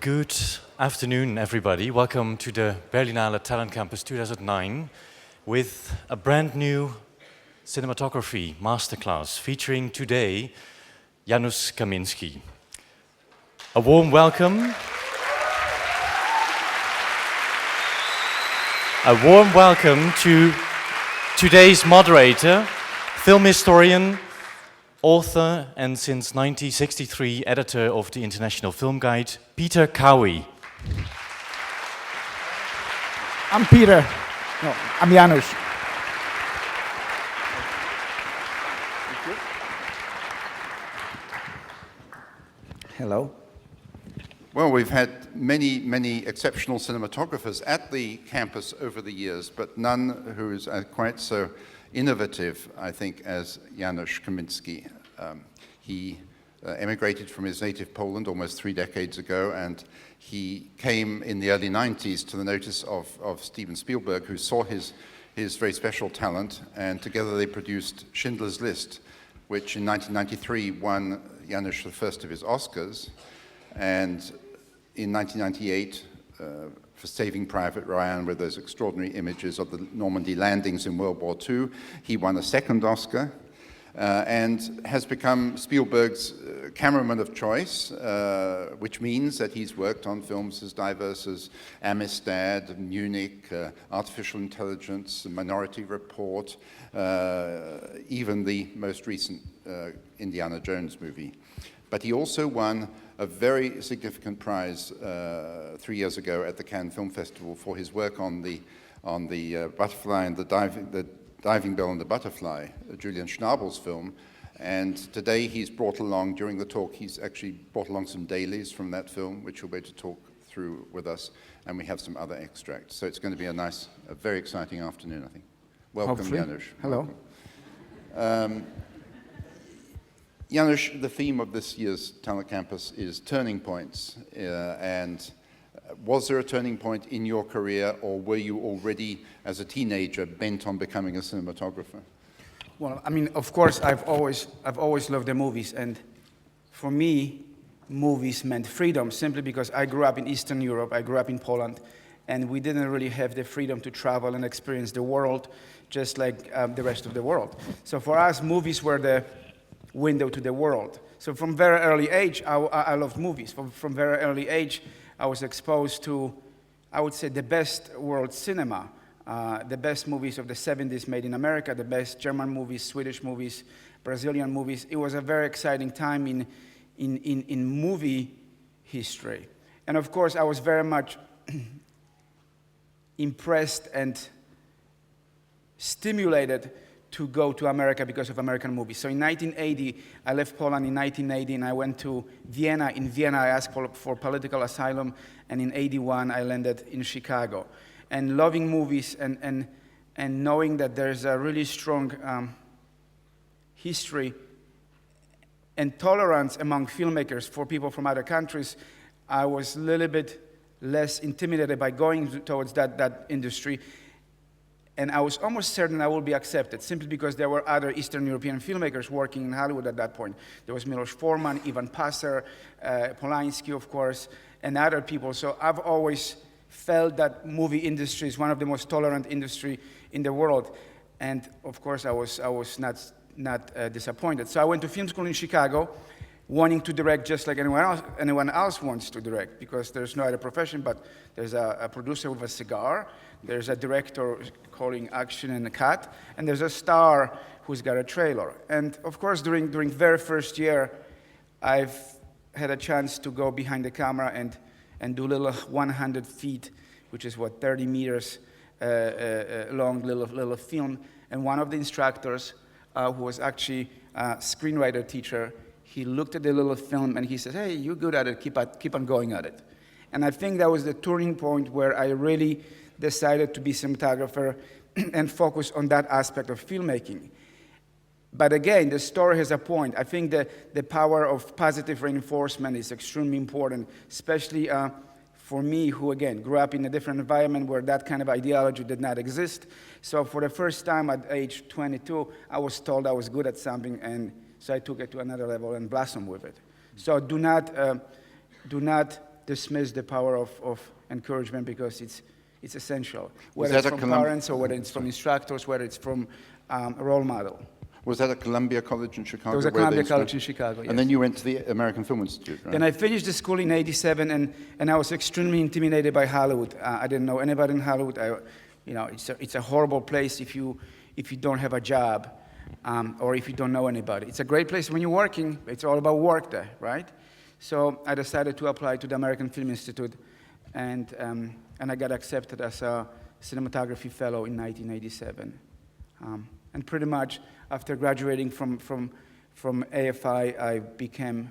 Good afternoon, everybody. Welcome to the Berlinale Talent Campus 2009 with a brand new cinematography masterclass featuring today Janusz Kaminski. A warm welcome. A warm welcome to today's moderator, film historian, author, and since 1963 editor of the International Film Guide, Peter Cowie. I'm Peter. No, I'm Janusz. Hello. Well, we've had many exceptional cinematographers at the campus over the years, but none who is quite so innovative, I think, as Janusz Kaminski. He emigrated from his native Poland almost 3 decades ago, and he came in the early 90s to the notice of Steven Spielberg, who saw his very special talent, and together they produced Schindler's List, which in 1993 won Janusz the first of his Oscars, and in 1998, for Saving Private Ryan, with those extraordinary images of the Normandy landings in World War II, he won a second Oscar, and has become Spielberg's cameraman of choice, which means that he's worked on films as diverse as Amistad, Munich, Artificial Intelligence, Minority Report, even the most recent Indiana Jones movie. But he also won a very significant prize 3 years ago at the Cannes Film Festival for his work on the butterfly and the diving bell and the butterfly, Julian Schnabel's film. And today he's brought along, during the talk, he's actually brought along some dailies from that film, which he'll be able to talk through with us, and we have some other extracts. So it's going to be a very exciting afternoon, I think. Welcome, Hopefully. Janusz. Hello. Janusz, the theme of this year's Talent Campus is turning points, and was there a turning point in your career, or were you already, as a teenager, bent on becoming a cinematographer? Well, I mean, of course, I've always loved the movies, and for me, movies meant freedom, simply because I grew up in Eastern Europe, I grew up in Poland, and we didn't really have the freedom to travel and experience the world, just like the rest of the world. So for us, movies were the window to the world. So from very early age, I loved movies. From very early age, I was exposed to, I would say, the best world cinema, the best movies of the 70s made in America, the best German movies, Swedish movies, Brazilian movies. It was a very exciting time in movie history. And of course, I was very much impressed and stimulated to go to America because of American movies. So in 1980, I left Poland in 1980, and I went to Vienna. In Vienna, I asked for political asylum, and in 81, I landed in Chicago. And loving movies and knowing that there's a really strong history and tolerance among filmmakers for people from other countries, I was a little bit less intimidated by going towards that industry. And I was almost certain I would be accepted, simply because there were other Eastern European filmmakers working in Hollywood at that point. There was Milos Forman, Ivan Passer, Polanski, of course, and other people. So I've always felt that movie industry is one of the most tolerant industry in the world. And of course, I was not disappointed. So I went to film school in Chicago, wanting to direct just like anyone else wants to direct, because there's no other profession, but there's a producer with a cigar, there's a director calling action and a cut, and there's a star who's got a trailer. And of course, during very first year, I've had a chance to go behind the camera and do little 100 feet, which is 30 meters long little film. And one of the instructors, who was actually a screenwriter teacher, he looked at the little film and he said, "Hey, you're good at it, keep on going at it." And I think that was the turning point where I really decided to be cinematographer and focus on that aspect of filmmaking. But again, the story has a point. I think that the power of positive reinforcement is extremely important, especially for me, who again grew up in a different environment where that kind of ideology did not exist. So for the first time at age 22, I was told I was good at something, and so I took it to another level and blossomed with it. So do not dismiss the power of encouragement because it's essential. Was Whether that it's a from parents or whether it's from instructors, whether it's from a role model. Was that at Columbia College in Chicago? There was a where they Columbia College in instruct- Chicago, yes. And then you went to the American Film Institute, right? Then I finished the school in '87, and I was extremely intimidated by Hollywood. I didn't know anybody in Hollywood. It's a horrible place if you don't have a job, or if you don't know anybody. It's a great place when you're working. It's all about work there, right? So I decided to apply to the American Film Institute, and I got accepted as a cinematography fellow in 1987. And pretty much after graduating from AFI, I became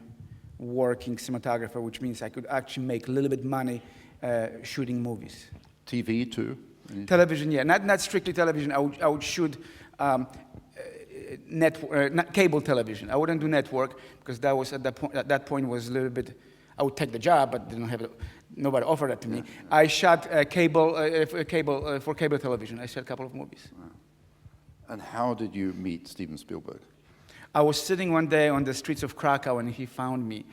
working cinematographer, which means I could actually make a little bit money shooting movies. TV too? Television, yeah, not strictly television. I would shoot not cable television. I wouldn't do network because that was at that point was a little bit. I would take the job, but didn't have nobody offered that to me. I shot cable for cable television. I shot a couple of movies. Wow. And how did you meet Steven Spielberg? I was sitting one day on the streets of Krakow, and he found me.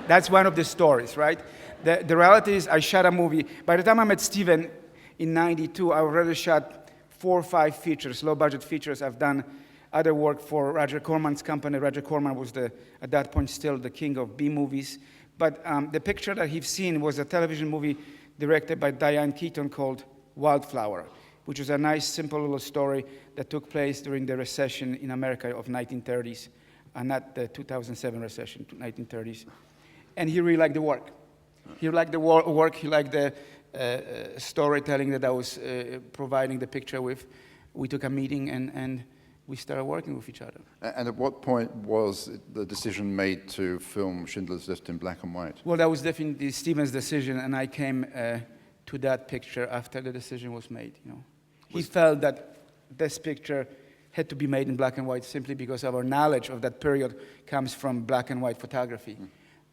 That's one of the stories, right? The reality is I shot a movie. By the time I met Steven in '92, I already shot 4 or 5 features, low-budget features. I've done other work for Roger Corman's company. Roger Corman was, at that point, still the king of B-movies. But the picture that he's seen was a television movie directed by Diane Keaton called Wildflower, which was a nice, simple little story that took place during the recession in America of 1930s, not the 2007 recession, 1930s. And he really liked the work. He liked the work, he liked the storytelling that I was providing the picture with. We took a meeting and we started working with each other. And at what point was the decision made to film Schindler's List in black and white? Well, that was definitely Steven's decision, and I came to that picture after the decision was made. He felt that this picture had to be made in black and white simply because our knowledge of that period comes from black and white photography.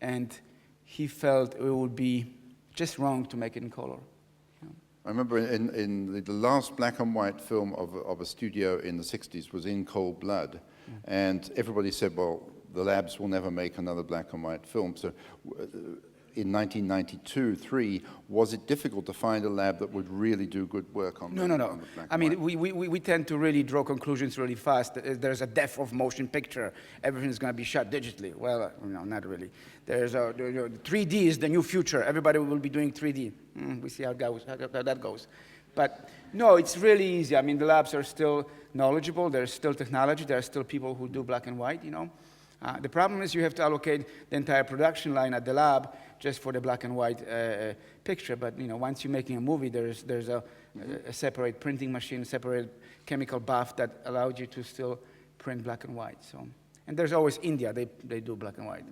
And he felt it would be just wrong to make it in color. I remember in the last black and white film of a studio in the 60s was In Cold Blood. And everybody said, well, the labs will never make another black and white film. So in 1992-3, was it difficult to find a lab that would really do good work on No. on the black and I mean, white? we tend to really draw conclusions really fast. There's a death of motion picture. Everything's going to be shot digitally. Well, not really. There's 3D is the new future. Everybody will be doing 3D. We see how that goes. But no, it's really easy. I mean, the labs are still knowledgeable. There's still technology. There are still people who do black and white, The problem is you have to allocate the entire production line at the lab just for the black and white picture. But once you're making a movie, there's a separate printing machine, separate chemical bath that allows you to still print black and white. So, and there's always India; they do black and white.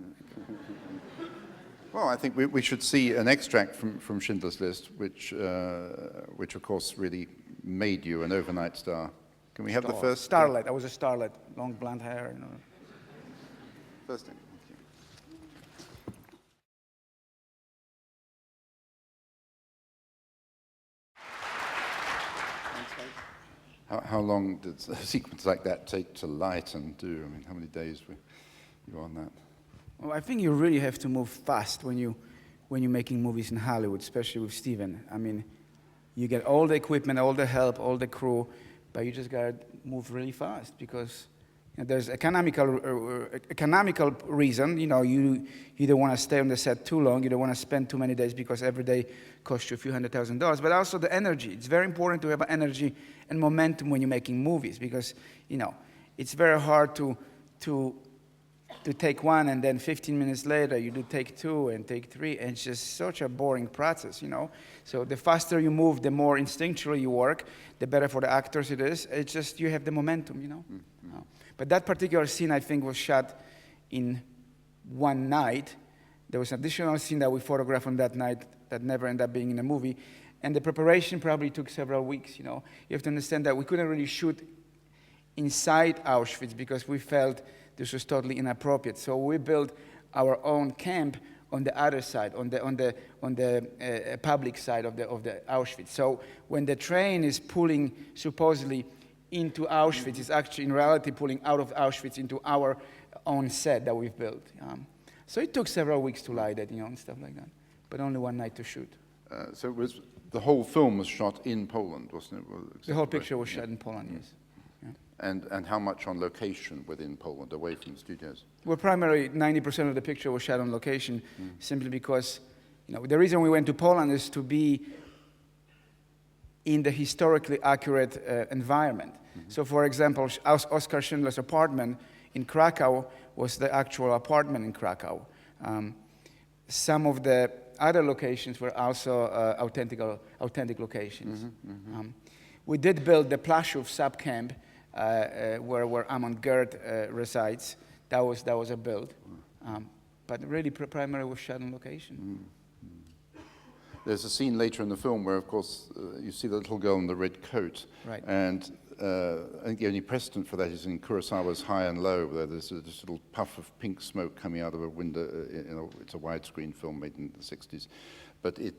Well, I think we should see an extract from Schindler's List, which of course really made you an overnight star. Can we have the first? Starlet. I was a starlet, long blonde hair. First thing. How long did a sequence like that take to light and do? I mean, how many days were you on that? Well, I think you really have to move fast when you're making movies in Hollywood, especially with Steven. I mean, you get all the equipment, all the help, all the crew, but you just gotta move really fast because there's economical reason. You don't want to stay on the set too long. You don't want to spend too many days because every day costs you a few $100,000. But also the energy. It's very important to have energy and momentum when you're making movies because it's very hard to take one and then 15 minutes later you do take 2 and take 3, and it's just such a boring process. So the faster you move, the more instinctually you work, the better for the actors it is. It's just you have the momentum. Mm-hmm. But that particular scene, I think, was shot in one night. There was an additional scene that we photographed on that night that never ended up being in a movie. And the preparation probably took several weeks, You have to understand that we couldn't really shoot inside Auschwitz because we felt this was totally inappropriate. So we built our own camp on the other side, on the public side of the Auschwitz. So when the train is pulling supposedly into Auschwitz, it's actually in reality pulling out of Auschwitz into our own set that we've built. So it took several weeks to light it, and stuff like that, but only one night to shoot. So it was, the whole film was shot in Poland, wasn't it? The whole picture was shot in Poland, yes. Yeah. And how much on location within Poland, away from studios? Well, primarily 90% of the picture was shot on location, simply because, the reason we went to Poland is to be in the historically accurate environment. So, for example, Oskar Schindler's apartment in Krakow was the actual apartment in Krakow. Some of the other locations were also authentic locations. We did build the Plaszów sub-camp where Amon Gerd resides. That was a build. But really, primarily was shot on location. There's a scene later in the film where, of course, you see the little girl in the red coat. Right. And I think the only precedent for that is in Kurosawa's High and Low, where there's this little puff of pink smoke coming out of a window. It's a widescreen film made in the 60s. But it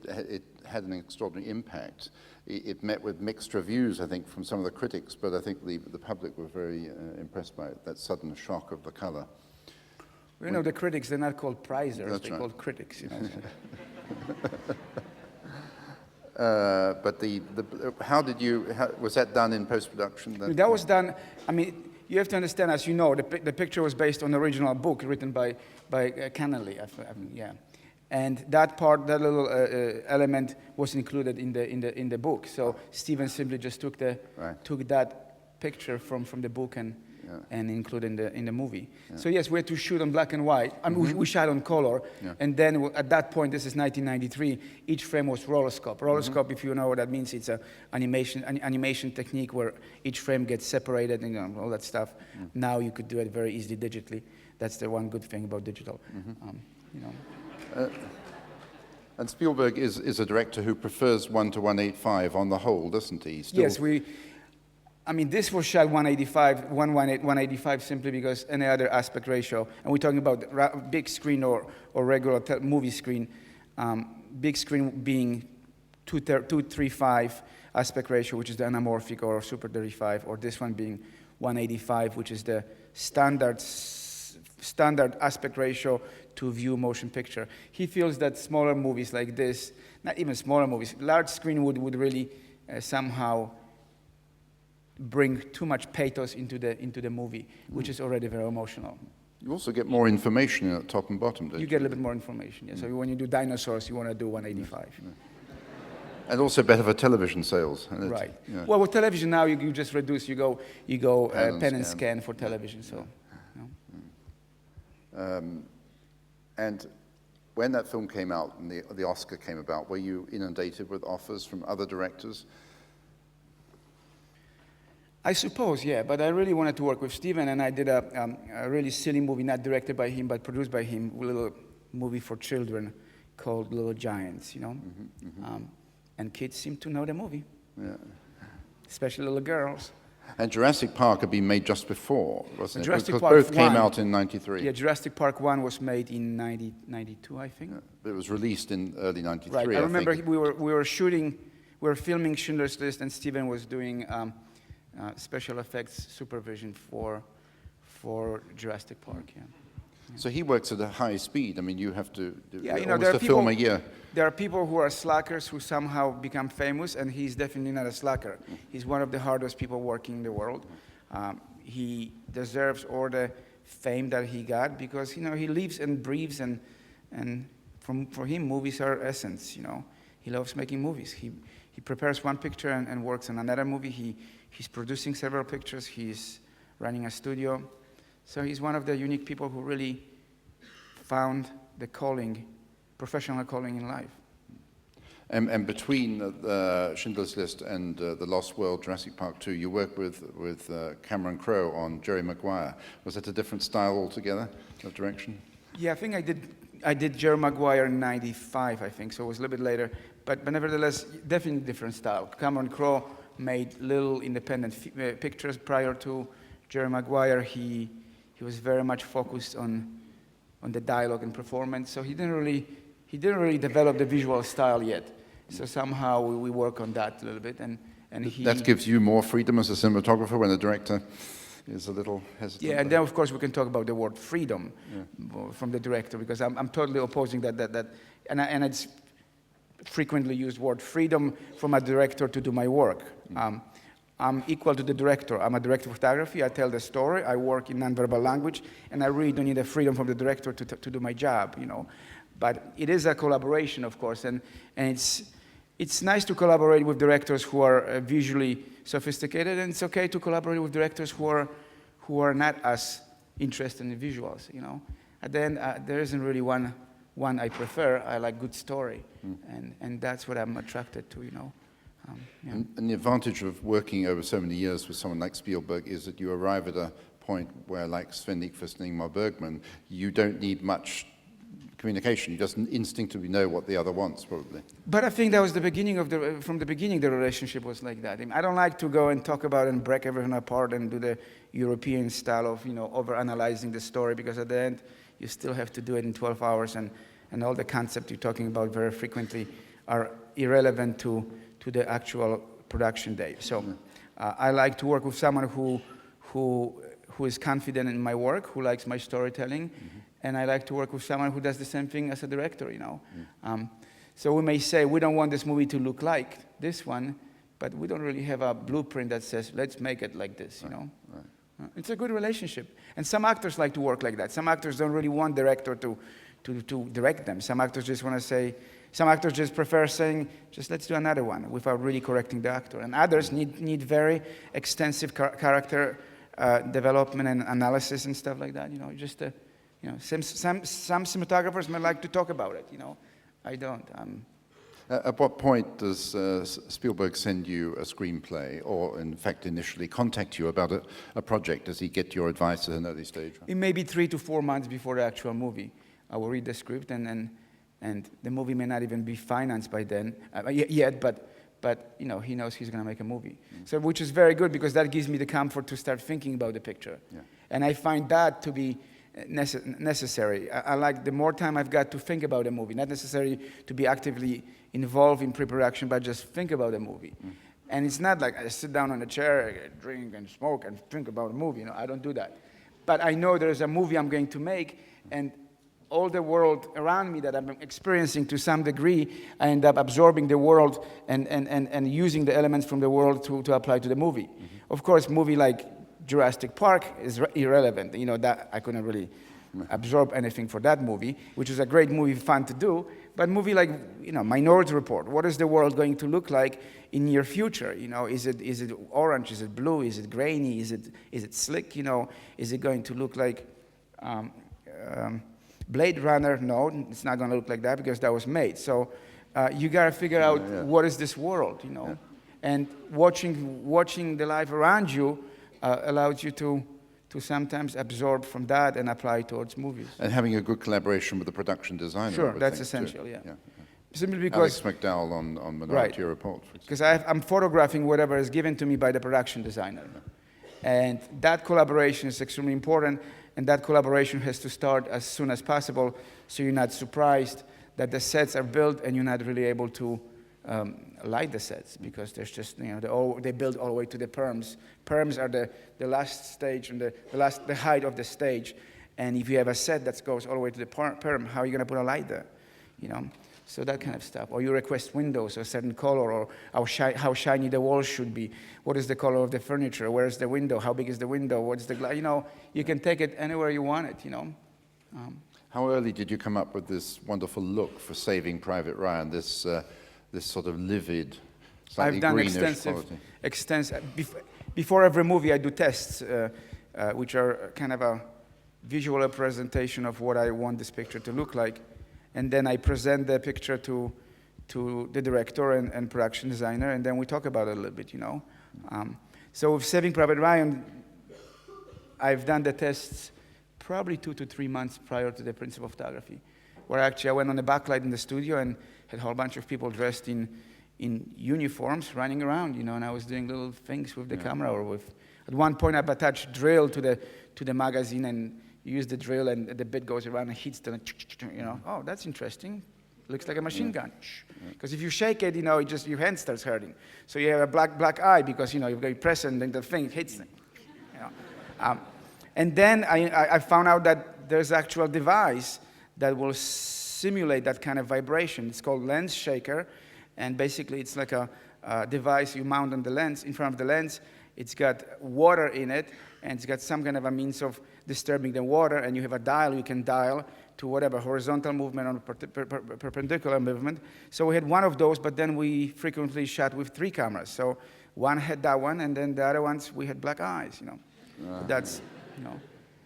had an extraordinary impact. It met with mixed reviews, I think, from some of the critics, but I think the public were very impressed by it, that sudden shock of the color. Well, the critics, they're not called prizers, That's they're right. called critics. But how was that done in post-production? That was done, you have to understand, as you know, the picture was based on the original book written by Connelly, yeah. And that little element was included in the book. So Steven simply just took that picture from the book and included in the movie. Yeah. So yes, we had to shoot on black and white. We shot on color, and then at that point, this is 1993. Each frame was roller scope. Roller scope, if you know what that means, it's an animation technique where each frame gets separated and all that stuff. Now you could do it very easily digitally. That's the one good thing about digital. And Spielberg is a director who prefers 1:185 on the whole, doesn't he? Yes, this was shot 185 simply because any other aspect ratio, and we're talking about big screen or regular movie screen, big screen being 235 aspect ratio, which is the anamorphic or super 35, or this one being 185, which is the standard aspect ratio to view motion picture. He feels that smaller movies like this, not even smaller movies, large screen would really somehow bring too much pathos into the movie, which is already very emotional. You also get more information at top and bottom, don't you? You get a little bit more information, yeah. So when you do dinosaurs, you want to do 185. And also better for television sales. Right. Yeah. Well, with television now, you just reduce, you go pen and scan for television, so. And when that film came out and the Oscar came about, were you inundated with offers from other directors? I suppose, yeah, but I really wanted to work with Steven, and I did a really silly movie, not directed by him, but produced by him, a little movie for children called Little Giants, and kids seem to know the movie, especially little girls. And Jurassic Park had been made just before, wasn't it? Jurassic Because Park both came 1, out in 93. Yeah, Jurassic Park 1 was made in 92, I think. Yeah, it was released in early 93, Right, I remember think. we were filming Schindler's List, and Steven was doing special effects supervision for Jurassic Park, yeah. So he works at a high speed. I mean, you have to do there almost are a film a year. There are people who are slackers who somehow become famous, and he's definitely not a slacker. He's one of the hardest people working in the world. He deserves all the fame that he got because, he lives and breathes, and for him, movies are essence, He loves making movies. He prepares one picture and works on another movie. He's producing several pictures. He's running a studio. So he's one of the unique people who really found the professional calling in life. And between Schindler's List and The Lost World, Jurassic Park 2, you worked with Cameron Crowe on Jerry Maguire. Was that a different style altogether of direction? Yeah, I think I did Jerry Maguire in 95, I think, so it was a little bit later. But nevertheless, definitely different style. Cameron Crowe made little independent pictures prior to Jerry Maguire. He was very much focused on the dialogue and performance, so he didn't really develop the visual style yet. So somehow we work on that a little bit, and That gives you more freedom as a cinematographer when the director is a little hesitant. Yeah, and then of course we can talk about the word freedom from the director, because I'm totally opposing that and it's frequently used word freedom from a director to do my work. I'm equal to the director. I'm a director of photography. I tell the story. I work in nonverbal language, and I really don't need the freedom from the director to do my job, you know. But it is a collaboration, of course, and it's nice to collaborate with directors who are visually sophisticated, and it's okay to collaborate with directors who are not as interested in visuals, you know. At the end, there isn't really one I prefer. I like good story, and that's what I'm attracted to, you know. Yeah. And the advantage of working over so many years with someone like Spielberg is that you arrive at a point where, like Sven Nykvist and Ingmar Bergman, you don't need much communication. You just instinctively know what the other wants, probably. But I think that was the beginning from the beginning the relationship was like that. I don't like to go and talk about and break everything apart and do the European style of, you know, over-analyzing the story, because at the end you still have to do it in 12 hours, and all the concepts you're talking about very frequently are irrelevant to the actual production day. So I like to work with someone who is confident in my work, who likes my storytelling, and I like to work with someone who does the same thing as a director, you know. So we may say, we don't want this movie to look like this one, but we don't really have a blueprint that says, let's make it like this, you know. Right. It's a good relationship. And some actors like to work like that. Some actors don't really want director to direct them. Some actors just want to say, some actors just prefer saying, just let's do another one without really correcting the actor. And others need very extensive character development and analysis and stuff like that. You know, just you know, some cinematographers might like to talk about it. You know, I don't. At what point does Spielberg send you a screenplay, or in fact initially contact you about a project? Does he get your advice at an early stage? It may be 3 to 4 months before the actual movie. I will read the script, and the movie may not even be financed by then yet, but you know, he knows he's going to make a movie. So, which is very good, because that gives me the comfort to start thinking about the picture. Yeah. And I find that to be necessary. I like the more time I've got to think about a movie, not necessarily to be actively involved in pre-production, but just think about a movie. And it's not like I sit down on a chair, drink and smoke and think about a movie. You know, I don't do that. But I know there's a movie I'm going to make, and all the world around me that I'm experiencing to some degree, I end up absorbing the world and using the elements from the world to apply to the movie. Of course, movie like Jurassic Park is irrelevant. You know, that I couldn't really absorb anything for that movie, which is a great movie, fun to do. But movie like, you know, Minority Report, what is the world going to look like in near future? You know, is it orange? Is it blue? Is it grainy? Is it slick? You know, is it going to look like Blade Runner? No, it's not going to look like that, because that was made. So you got to figure out what is this world, you know. And watching the life around you allows you to sometimes absorb from that and apply towards movies. And having a good collaboration with the production designer. Sure, that's essential, yeah. Simply Alex because McDowell on Minority Report. Because I'm photographing whatever is given to me by the production designer. And that collaboration is extremely important, and that collaboration has to start as soon as possible, so you're not surprised that the sets are built and you're not really able to light the sets, because there's just, you know, they build all the way to the perms. Perms are the last stage and the height of the stage. And if you have a set that goes all the way to the perm, how are you going to put a light there? You know, so that kind of stuff. Or you request windows a certain color, or how shiny the walls should be. What is the color of the furniture? Where is the window? How big is the window? What's the glass? You know, you can take it anywhere you want it. You know. How early did you come up with this wonderful look for Saving Private Ryan? This sort of livid, slightly greenish quality. Extensive. Before every movie, I do tests, which are kind of a visual representation of what I want this picture to look like, and then I present the picture to the director and production designer, and then we talk about it a little bit, you know. So with Saving Private Ryan, I've done the tests probably 2 to 3 months prior to the principal photography, where actually I went on the backlight in the studio and had a whole bunch of people dressed in uniforms running around, you know, and I was doing little things with the camera, or at one point I've attached drill to the magazine, and you use the drill and the bit goes around and hits the, you know, oh, that's interesting. Looks like a machine gun. Because if you shake it, you know, your hand starts hurting. So you have a black eye, because, you know, you've got to press it and then the thing hits them. You know. And then I found out that there's actual device that will simulate that kind of vibration. It's called lens shaker, and basically it's like a device you mount on the lens, in front of the lens. It's got water in it, and it's got some kind of a means of disturbing the water, and you have a dial you can dial to whatever, horizontal movement or perpendicular movement. So we had one of those, but then we frequently shot with 3 cameras. So one had that one, and then the other ones, we had black eyes, you know. That's, you know.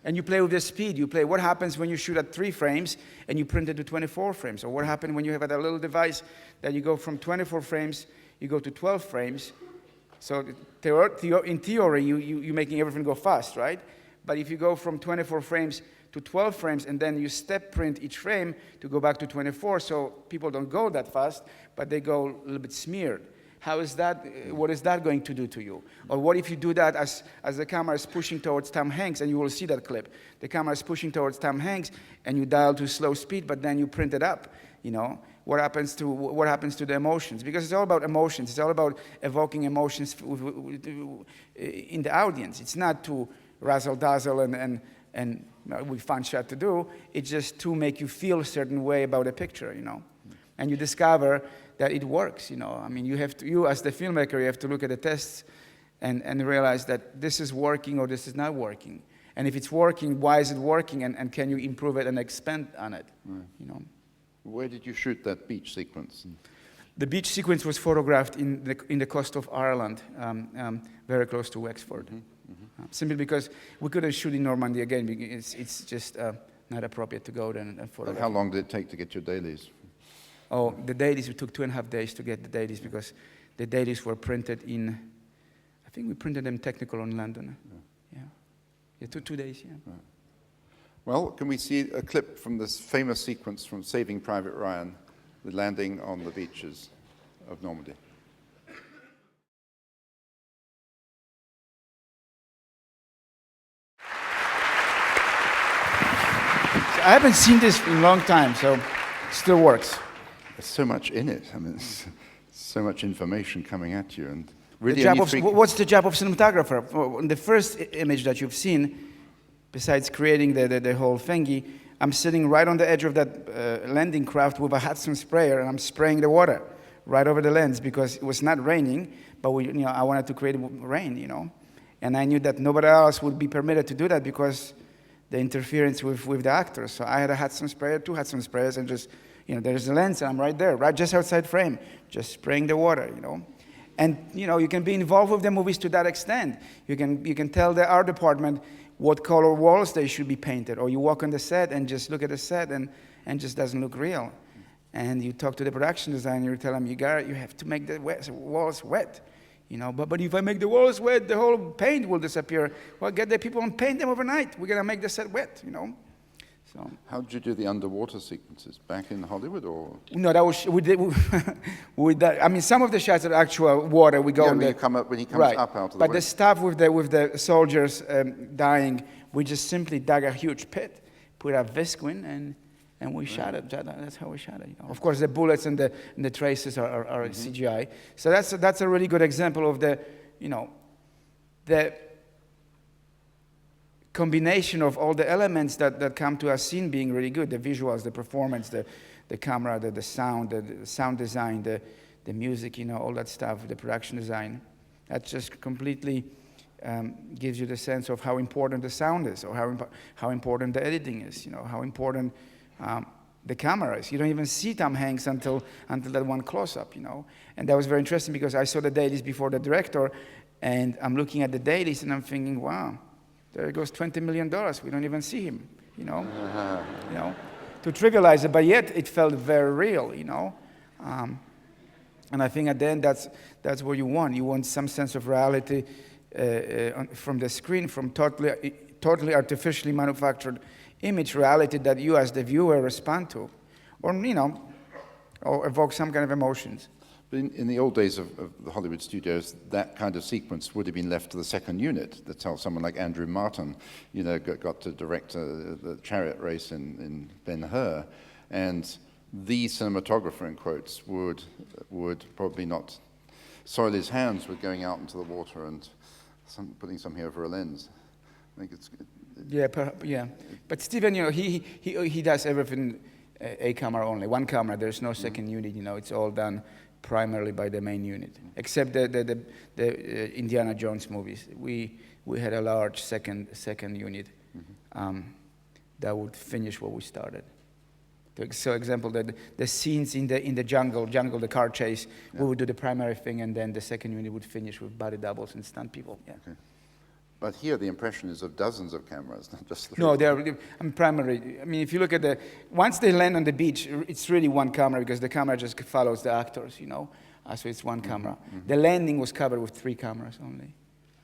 And you play with the speed. You play what happens when you shoot at 3 frames and you print it to 24 frames. Or what happens when you have a little device that you go from 24 frames, you go to 12 frames. So in theory, you're making everything go fast, right? But if you go from 24 frames to 12 frames and then you step print each frame to go back to 24, so people don't go that fast, but they go a little bit smeared. How is that, what is that going to do to you? Or what if you do that as the camera is pushing towards Tom Hanks, and you will see that clip. The camera is pushing towards Tom Hanks, and you dial to slow speed, but then you print it up, you know? What happens to the emotions? Because it's all about emotions. It's all about evoking emotions in the audience. It's not to razzle-dazzle and with fun shot to do. It's just to make you feel a certain way about a picture, you know? And you discover that it works, you know. I mean, you as the filmmaker, you have to look at the tests and realize that this is working or this is not working. And if it's working, why is it working? And can you improve it and expand on it, you know? Where did you shoot that beach sequence? The beach sequence was photographed in the coast of Ireland, very close to Wexford. Simply because we couldn't shoot in Normandy again. It's just not appropriate to go there and photograph. How long did it take to get your dailies? Oh, the dailies, it took 2.5 days to get the dailies because the dailies were printed in, I think we printed them Technical in London. Yeah, 2 days, yeah. Right. Well, can we see a clip from this famous sequence from Saving Private Ryan, the landing on the beaches of Normandy? I haven't seen this in a long time, so it still works. There's so much in it. I mean, it's so much information coming at you. And really what's the job of cinematographer? The first image that you've seen, besides creating the whole thingy, I'm sitting right on the edge of that landing craft with a Hudson sprayer, and I'm spraying the water right over the lens because it was not raining, but I wanted to create rain, you know. And I knew that nobody else would be permitted to do that because the interference with the actors. So I had a Hudson sprayer, 2 Hudson sprayers, and just, there's the lens, and I'm right there, right just outside frame, just spraying the water, you know. And, you can be involved with the movies to that extent. You can tell the art department what color walls they should be painted, or you walk on the set and just look at the set and just doesn't look real. And you talk to the production designer, you tell them, you have to make the walls wet. But if I make the walls wet, the whole paint will disappear. Well, get the people and paint them overnight. We're going to make the set wet, So. How did you do the underwater sequences? Back in Hollywood, or? No, that was, we did, with that, I mean, some of the shots are actual water. We go when he comes up out of the But way. the stuff with the soldiers dying, we just simply dug a huge pit, put a visqueen, and we shot it. That's how we shot it. Of course, the bullets and the traces are CGI. So that's a really good example of the combination of all the elements that come to a scene being really good: the visuals, the performance, the camera, the sound, the sound design, the music, all that stuff, the production design. That just completely gives you the sense of how important the sound is, or how important the editing is. How important the camera is. You don't even see Tom Hanks until that one close-up, And that was very interesting because I saw the dailies before the director, and I'm looking at the dailies and I'm thinking, wow, there goes $20 million. We don't even see him, To trivialize it, but yet it felt very real, And I think at the end that's what you want. You want some sense of reality from the screen, from totally artificially manufactured image reality that you as the viewer respond to, or evoke some kind of emotions. But in the old days of the Hollywood studios, that kind of sequence would have been left to the second unit. That's how someone like Andrew Martin, got to direct the chariot race in Ben-Hur, and the cinematographer, in quotes, would probably not soil his hands with going out into the water and putting something over a lens. I think it's Yeah, yeah. But Steven, you know, he does everything a camera only, one camera. There's no second unit. You know, it's all done primarily by the main unit, except the Indiana Jones movies. We had a large second unit that would finish what we started. So, example, the scenes in the jungle, the car chase, we would do the primary thing, and then the second unit would finish with body doubles and stunt people. Yeah. okay. But here the impression is of dozens of cameras, not just 3. No, they're primary. I mean, if you look at once they land on the beach, it's really one camera because the camera just follows the actors, you know. So it's one camera. The landing was covered with 3 cameras only.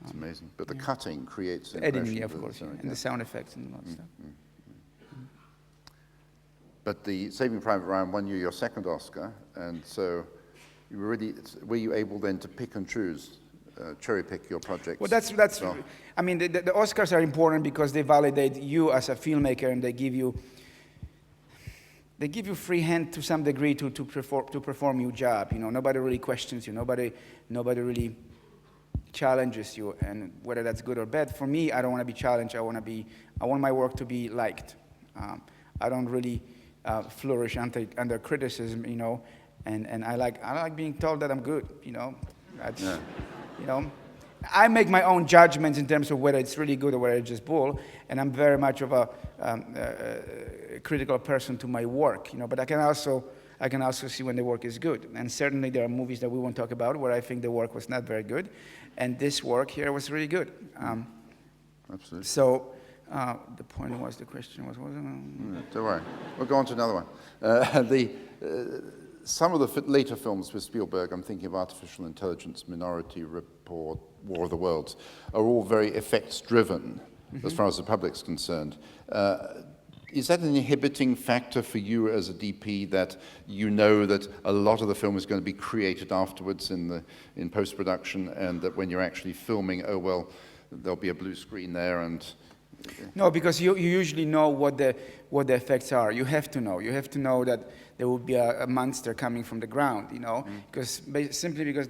It's amazing. But the cutting creates the Editing, impression. of course, and the sound effects and all that stuff. But the Saving Private Ryan won you your second Oscar, and so were you able then to pick and choose, cherry pick your projects? Well, that's. So, I mean, the Oscars are important because they validate you as a filmmaker, and they give you free hand to some degree to perform your job. You know, nobody really questions you. Nobody really challenges you, and whether that's good or bad. For me, I don't want to be challenged. I want my work to be liked. I don't really flourish under criticism, you know, and I like being told that I'm good, you know. You know, I make my own judgments in terms of whether it's really good or whether it's just bull, and I'm very much of a critical person to my work, you know. But I can also see when the work is good, and certainly there are movies that we won't talk about where I think the work was not very good, and this work here was really good. Absolutely. So. The point was, the question was, don't worry. We'll go on to another one. Some of the later films with Spielberg, I'm thinking of Artificial Intelligence, Minority Report, War of the Worlds, are all very effects-driven as far as the public's concerned. Is that an inhibiting factor for you as a DP, that you know that a lot of the film is going to be created afterwards in post-production, and that when you're actually filming, oh, well, there'll be a blue screen there and... No, because you usually know what the effects are. You have to know. You have to know that there will be a monster coming from the ground. You know, simply because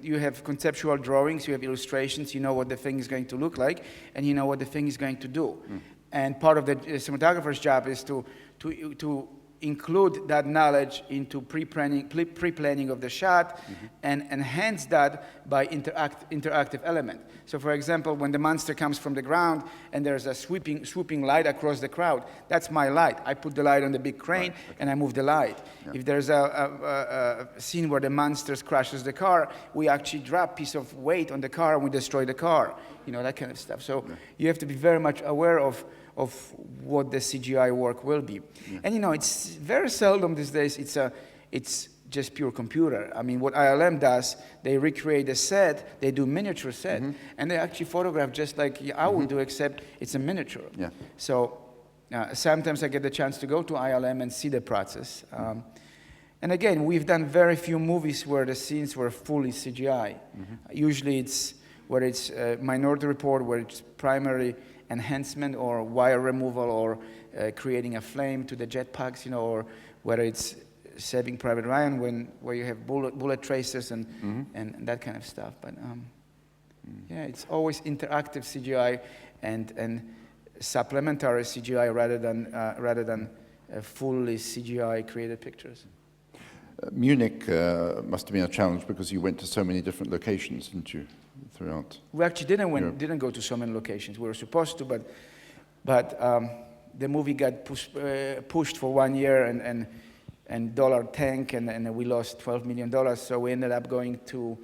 you have conceptual drawings, you have illustrations, you know what the thing is going to look like, and you know what the thing is going to do. And part of the cinematographer's job is to include that knowledge into pre-planning of the shot, and enhance that by interactive element. So, for example, when the monster comes from the ground and there's a swooping light across the crowd, that's my light. I put the light on the big crane, and I move the light. Yeah. If there's a scene where the monster crashes the car, we actually drop a piece of weight on the car and we destroy the car. You know, that kind of stuff. So you have to be very much aware of what the CGI work will be. And, you know, it's very seldom these days it's just pure computer. I mean, what ILM does, they recreate a set, they do miniature set, and they actually photograph just like I would do, except it's a miniature. Yeah. So sometimes I get the chance to go to ILM and see the process. And again, we've done very few movies where the scenes were fully CGI. Usually it's where it's Minority Report, where it's primarily enhancement or wire removal or creating a flame to the jetpacks, you know, or whether it's Saving Private Ryan where you have bullet tracers and that kind of stuff. But yeah, it's always interactive CGI and supplementary CGI rather than fully CGI created pictures. Munich must have been a challenge because you went to so many different locations, didn't you, throughout? We actually didn't go to so many locations. We were supposed to, but the movie got pushed for 1 year and dollar tank, and we lost $12 million. So we ended up going to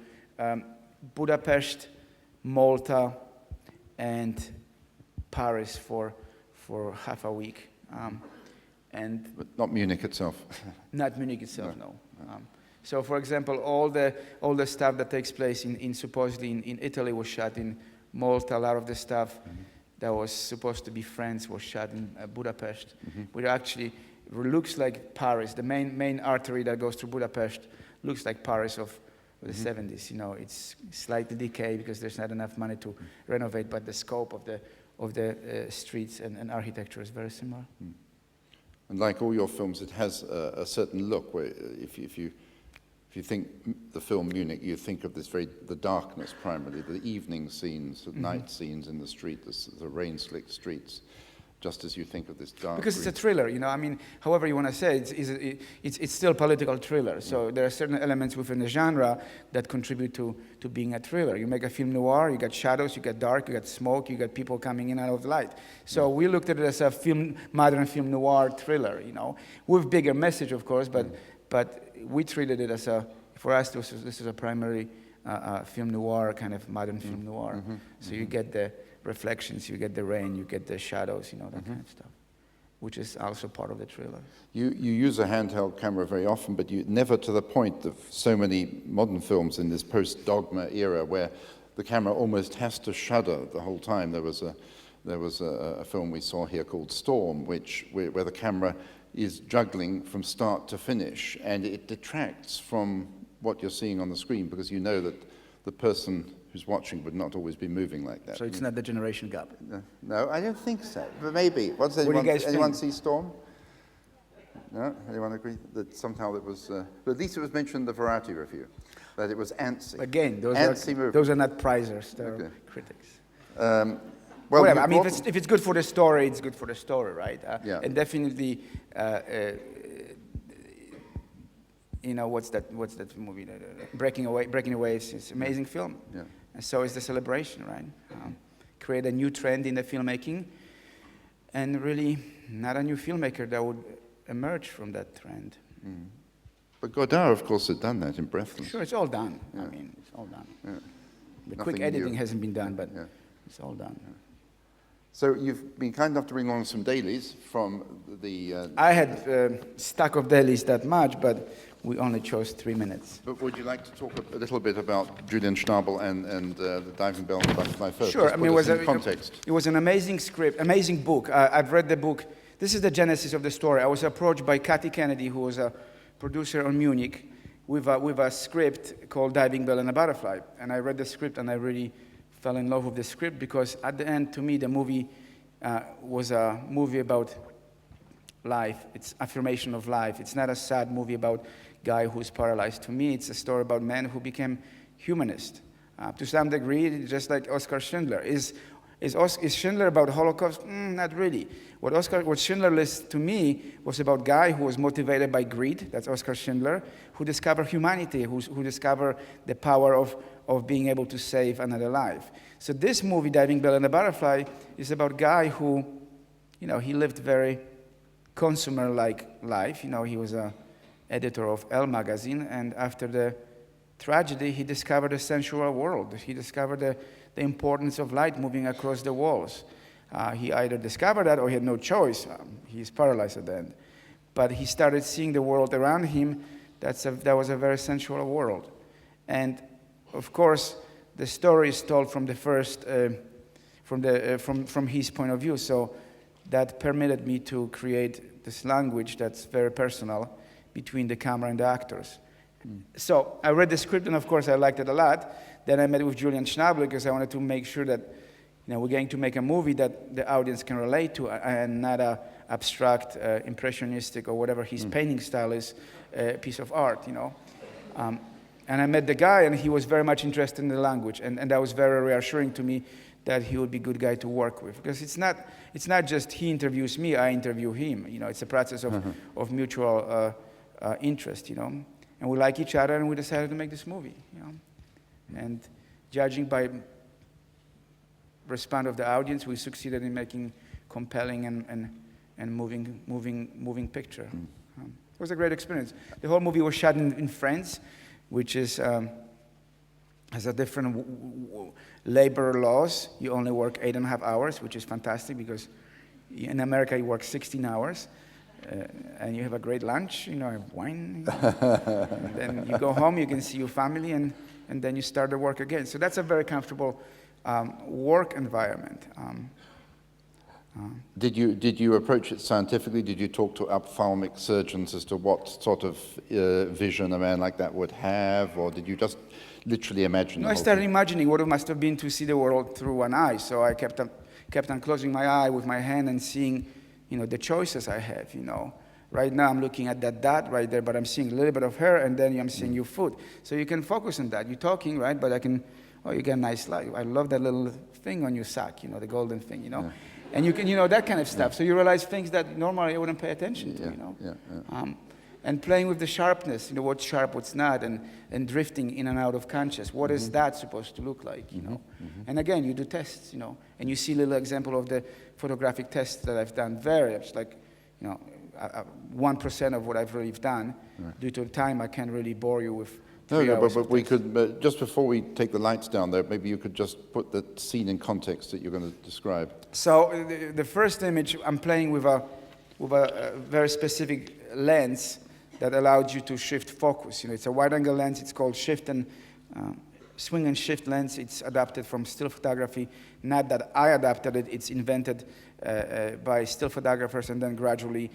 Budapest, Malta, and Paris for half a week. But not Munich itself. Not Munich itself, no. So, for example, all the stuff that takes place in supposedly in Italy was shot in Malta. A lot of the stuff that was supposed to be France was shot in Budapest, which actually looks like Paris. The main artery that goes through Budapest looks like Paris of the 70s. You know, it's slightly decayed because there's not enough money to renovate, but the scope of the streets and architecture is very similar. And like all your films, it has a certain look where if you if you think the film Munich, you think of the darkness primarily, the evening scenes, the night scenes in the street, the rain-slicked streets, just as you think of this dark. Because it's a thriller, I mean, however you want to say it, it's still political thriller. So there are certain elements within the genre that contribute to being a thriller. You make a film noir, you got shadows, you got dark, you got smoke, you got people coming in out of the light. So we looked at it as a modern film noir thriller, with bigger message, of course, but we treated it as for us, this is a primary film noir, kind of modern film noir. So you get the reflections, you get the rain, you get the shadows, that kind of stuff, which is also part of the thriller. You use a handheld camera very often, but you never to the point of so many modern films in this post-dogma era where the camera almost has to shudder the whole time. There was a film we saw here called Storm, where the camera is juggling from start to finish, and it detracts from what you're seeing on the screen because you know that the person who's watching would not always be moving like that. So it's not the generation gap. No, I don't think so. But maybe. Anyone see Storm? No? Anyone agree that somehow it was... but at least it was mentioned in the Variety review, that it was antsy. Again, those are not prizers, they're critics. Well, whatever. I mean, if it's good for the story, it's good for the story, right? Yeah. And definitely, what's that movie? Breaking Away is an amazing film. Yeah. And so is The Celebration, right? Create a new trend in the filmmaking, and really not a new filmmaker that would emerge from that trend. But Godard, of course, had done that in Breathless. Sure, it's all done. Yeah. I mean, it's all done. Yeah. The Nothing quick editing new. hasn't been done, but it's all done. Yeah. So you've been kind enough to bring along some dailies from the... I had stack of dailies that much, but we only chose 3 minutes. But would you like to talk a little bit about Julian Schnabel and the Diving Bell and the Butterfly first? Sure. Just I mean, context. It was an amazing script, amazing book. I've read the book. This is the genesis of the story. I was approached by Kathy Kennedy, who was a producer on Munich, with a script called Diving Bell and a Butterfly. And I read the script, and I really fell in love with the script because at the end, to me, the movie was a movie about life. It's affirmation of life. It's not a sad movie about guy who's paralyzed. To me, it's a story about men who became humanist. To some degree, just like Oskar Schindler. Is Schindler about Holocaust? Not really. What Schindler lists to me was about a guy who was motivated by greed. That's Oskar Schindler, who discovered humanity, who discovered the power of being able to save another life. So this movie, Diving Bell and the Butterfly, is about a guy who, he lived very consumer-like life. He was a editor of Elle magazine, and after the tragedy, he discovered a sensual world. He discovered the importance of light moving across the walls. He either discovered that or he had no choice. He's paralyzed at the end. But he started seeing the world around him. That was a very sensual world. And of course, the story is told from the first, from his point of view. So that permitted me to create this language that's very personal between the camera and the actors. So I read the script, and of course I liked it a lot. Then I met with Julian Schnabel because I wanted to make sure that we're going to make a movie that the audience can relate to, and not a abstract, impressionistic, or whatever his painting style is, piece of art. And I met the guy, and he was very much interested in the language, and that was very reassuring to me that he would be a good guy to work with, because it's not just he interviews me, I interview him. It's a process of mutual interest, and we like each other, and we decided to make this movie, And judging by response of the audience, we succeeded in making compelling and moving picture. It was a great experience. The whole movie was shot in France, which is has a different labor laws. You only work 8.5 hours, which is fantastic because in America you work 16 hours. And you have a great lunch, have wine. And then you go home, you can see your family, and then you start the work again. So that's a very comfortable work environment. Did you approach it scientifically? Did you talk to ophthalmic surgeons as to what sort of vision a man like that would have, or did you just literally imagine? No, I started imagining what it must have been to see the world through one eye. So I kept on closing my eye with my hand and seeing, the choices I have, Right now I'm looking at that dot right there, but I'm seeing a little bit of her, and then I'm seeing your foot. So you can focus on that. You're talking, right? But I can, oh, you get a nice light. I love that little thing on your sack, the golden thing, Yeah. And you can, that kind of stuff. So you realize things that normally I wouldn't pay attention to, And playing with the sharpness, what's sharp, what's not, and drifting in and out of conscious. What is that supposed to look like, And again, you do tests, and you see a little example of the photographic tests that I've done. It's like, 1% of what I've really done. Right. Due to time, I can't really bore you with. But we could, just before we take the lights down there, maybe you could just put the scene in context that you're going to describe. So the first image, I'm playing with a very specific lens that allows you to shift focus. It's a wide-angle lens. It's called swing and shift lens. It's adapted from still photography. Not that I adapted it. It's invented by still photographers and then gradually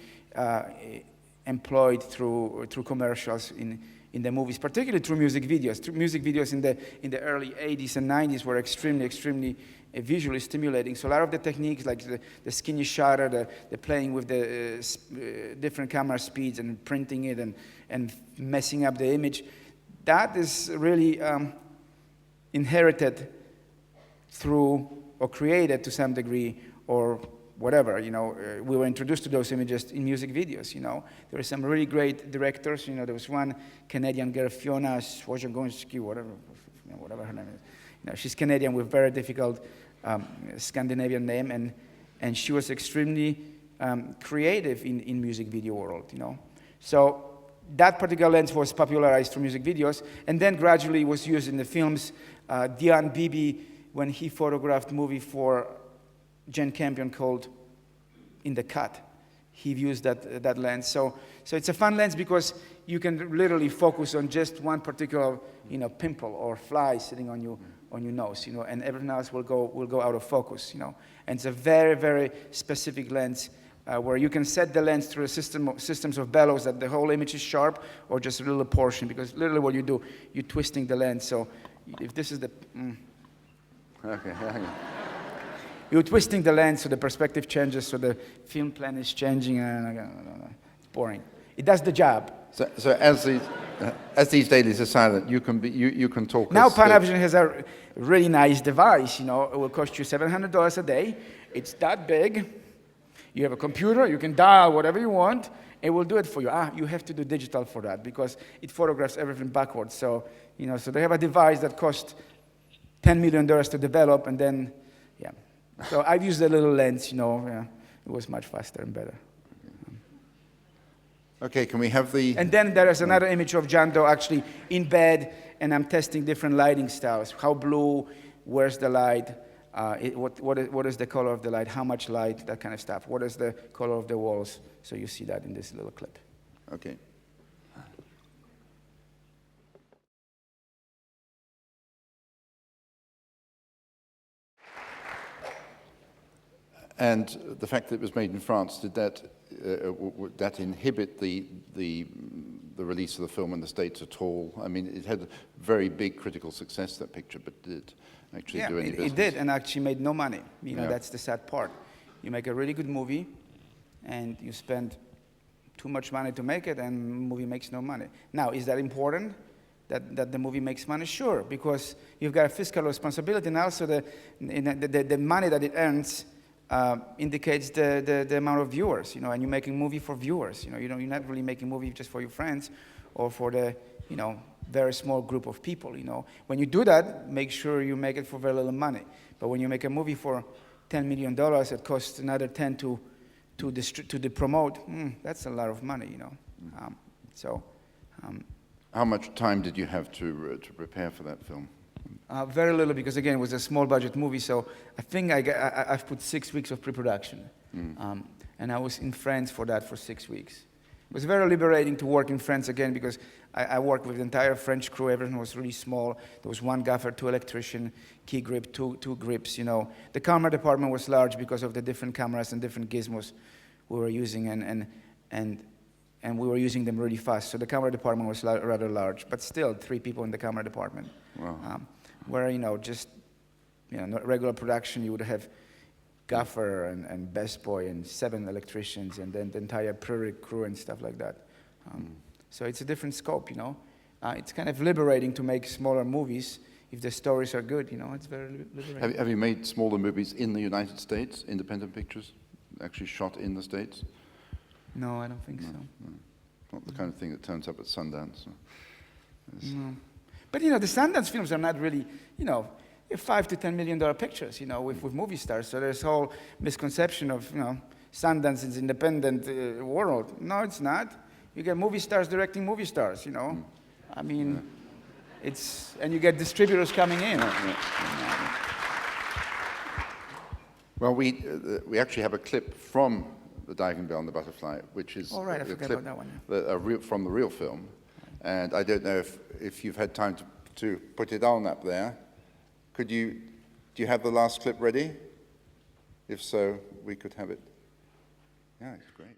employed through commercials in the movies, particularly through music videos. Music videos in the early 80s and 90s were extremely visually stimulating. So a lot of the techniques, like the skinny shutter, the playing with the different camera speeds and printing it and messing up the image, that is really inherited through or created to some degree or whatever, we were introduced to those images in music videos, There were some really great directors, there was one Canadian girl, Fiona Swajangonski, whatever her name is. She's Canadian with very difficult Scandinavian name, and she was extremely creative in music video world, So that particular lens was popularized for music videos, and then gradually was used in the films. Dion Bibi, when he photographed a movie for Jane Campion called In the Cut, he used that lens. So it's a fun lens because you can literally focus on just one particular pimple or fly sitting on your nose, and everything else will go out of focus, And it's a very, very specific lens where you can set the lens through a systems of bellows that the whole image is sharp or just a little portion, because literally what you do, you're twisting the lens. So if this is the Okay. You're twisting the lens so the perspective changes, so the film plan is changing, and it's boring. It does the job. So as these dailies are silent, you can talk. Now Panavision has a really nice device. It will cost you $700 a day. It's that big. You have a computer. You can dial whatever you want. It will do it for you. You have to do digital for that because it photographs everything backwards. So so they have a device that costs $10 million to develop, and then So I've used a little lens, it was much faster and better. Okay, can we have the... And then there is another image of John Doe actually in bed, and I'm testing different lighting styles. How blue, where's the light, what is the color of the light, how much light, that kind of stuff. What is the color of the walls? So you see that in this little clip. Okay. And the fact that it was made in France, did that inhibit the release of the film in the States at all? I mean, it had very big critical success, that picture, but did it actually do any business? It did, and actually made no money. That's the sad part. You make a really good movie, and you spend too much money to make it, and the movie makes no money. Now, is that important? That the movie makes money? Sure, because you've got a fiscal responsibility, and also the money that it earns indicates the amount of viewers, and you're making a movie for viewers. You're not really making a movie just for your friends or for the, very small group of people. When you do that, make sure you make it for very little money. But when you make a movie for $10 million, it costs another 10 to promote. That's a lot of money, How much time did you have to prepare for that film? Very little, because again, it was a small budget movie, so I think I've put 6 weeks of pre-production. And I was in France for that for 6 weeks. It was very liberating to work in France again, because I worked with the entire French crew. Everything was really small. There was one gaffer, 2 electricians, key grip, two grips, The camera department was large because of the different cameras and different gizmos we were using, and we were using them really fast. So the camera department was rather large, but still 3 people in the camera department. Wow. Where, regular production, you would have gaffer and best boy and 7 electricians and then the entire prairie crew and stuff like that. So it's a different scope, you know. It's kind of liberating to make smaller movies if the stories are good, you know. It's very liberating. Have you made smaller movies in the United States, independent pictures, actually shot in the States? No, I don't think so. No. Not the kind of thing that turns up at Sundance. No. But, you know, the Sundance films are not really, you know, $5 to $10 million pictures, you know, with movie stars. So there's whole misconception of, you know, Sundance is independent world. No, it's not. You get movie stars directing movie stars, you know. I mean, and you get distributors coming in. Well, we actually have a clip from The Diving Bell and the Butterfly, which is right, I forgot about that one. From the real film. And I don't know if you've had time to put it on up there. Do you have the last clip ready? If so, we could have it. Yeah, it's great.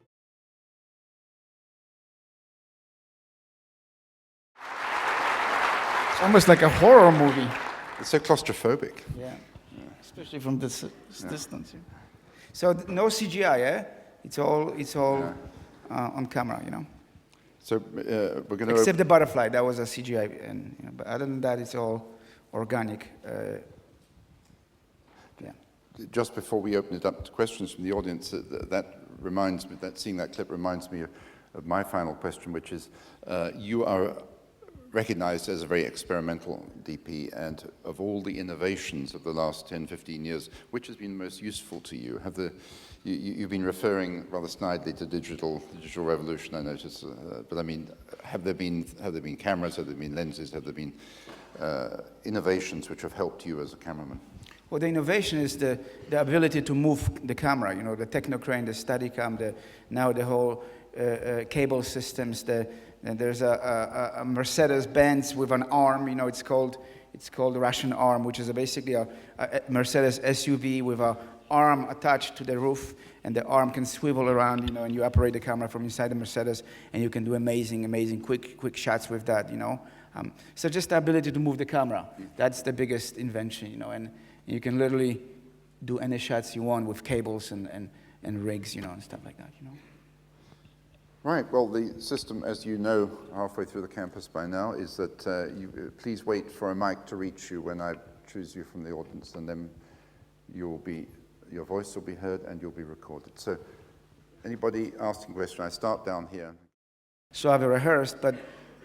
It's almost like a horror movie. It's so claustrophobic. Yeah. Especially from this distance. Yeah. So no CGI, eh? It's all on camera, you know. So we're going to except the butterfly, that was a CGI, and you know, but other than that, it's all organic. Yeah. Just before we open it up to questions from the audience, that reminds me that seeing that clip reminds me of my final question, which is you are recognized as a very experimental DP, and of all the innovations of the last 10, 15 years, which has been most useful to you? You've been referring rather snidely to digital revolution, I notice, but I mean, have there been cameras, have there been lenses, have there been innovations which have helped you as a cameraman? Well, the innovation is the ability to move the camera, you know, the Technocrane, the Steadicam, now the whole cable systems, there's a Mercedes-Benz with an arm, you know, it's called the Russian arm, which is basically a Mercedes SUV with a arm attached to the roof, and the arm can swivel around, you know, and you operate the camera from inside the Mercedes, and you can do amazing quick shots with that, you know. So just the ability to move the camera, that's the biggest invention, you know, and you can literally do any shots you want with cables and rigs, you know, and stuff like that, you know. Right, well, the system, as you know, halfway through the campus by now, is that you please wait for a mic to reach you when I choose you from the audience, and then your voice will be heard and you'll be recorded. So, anybody asking a question, I start down here. So I've rehearsed, but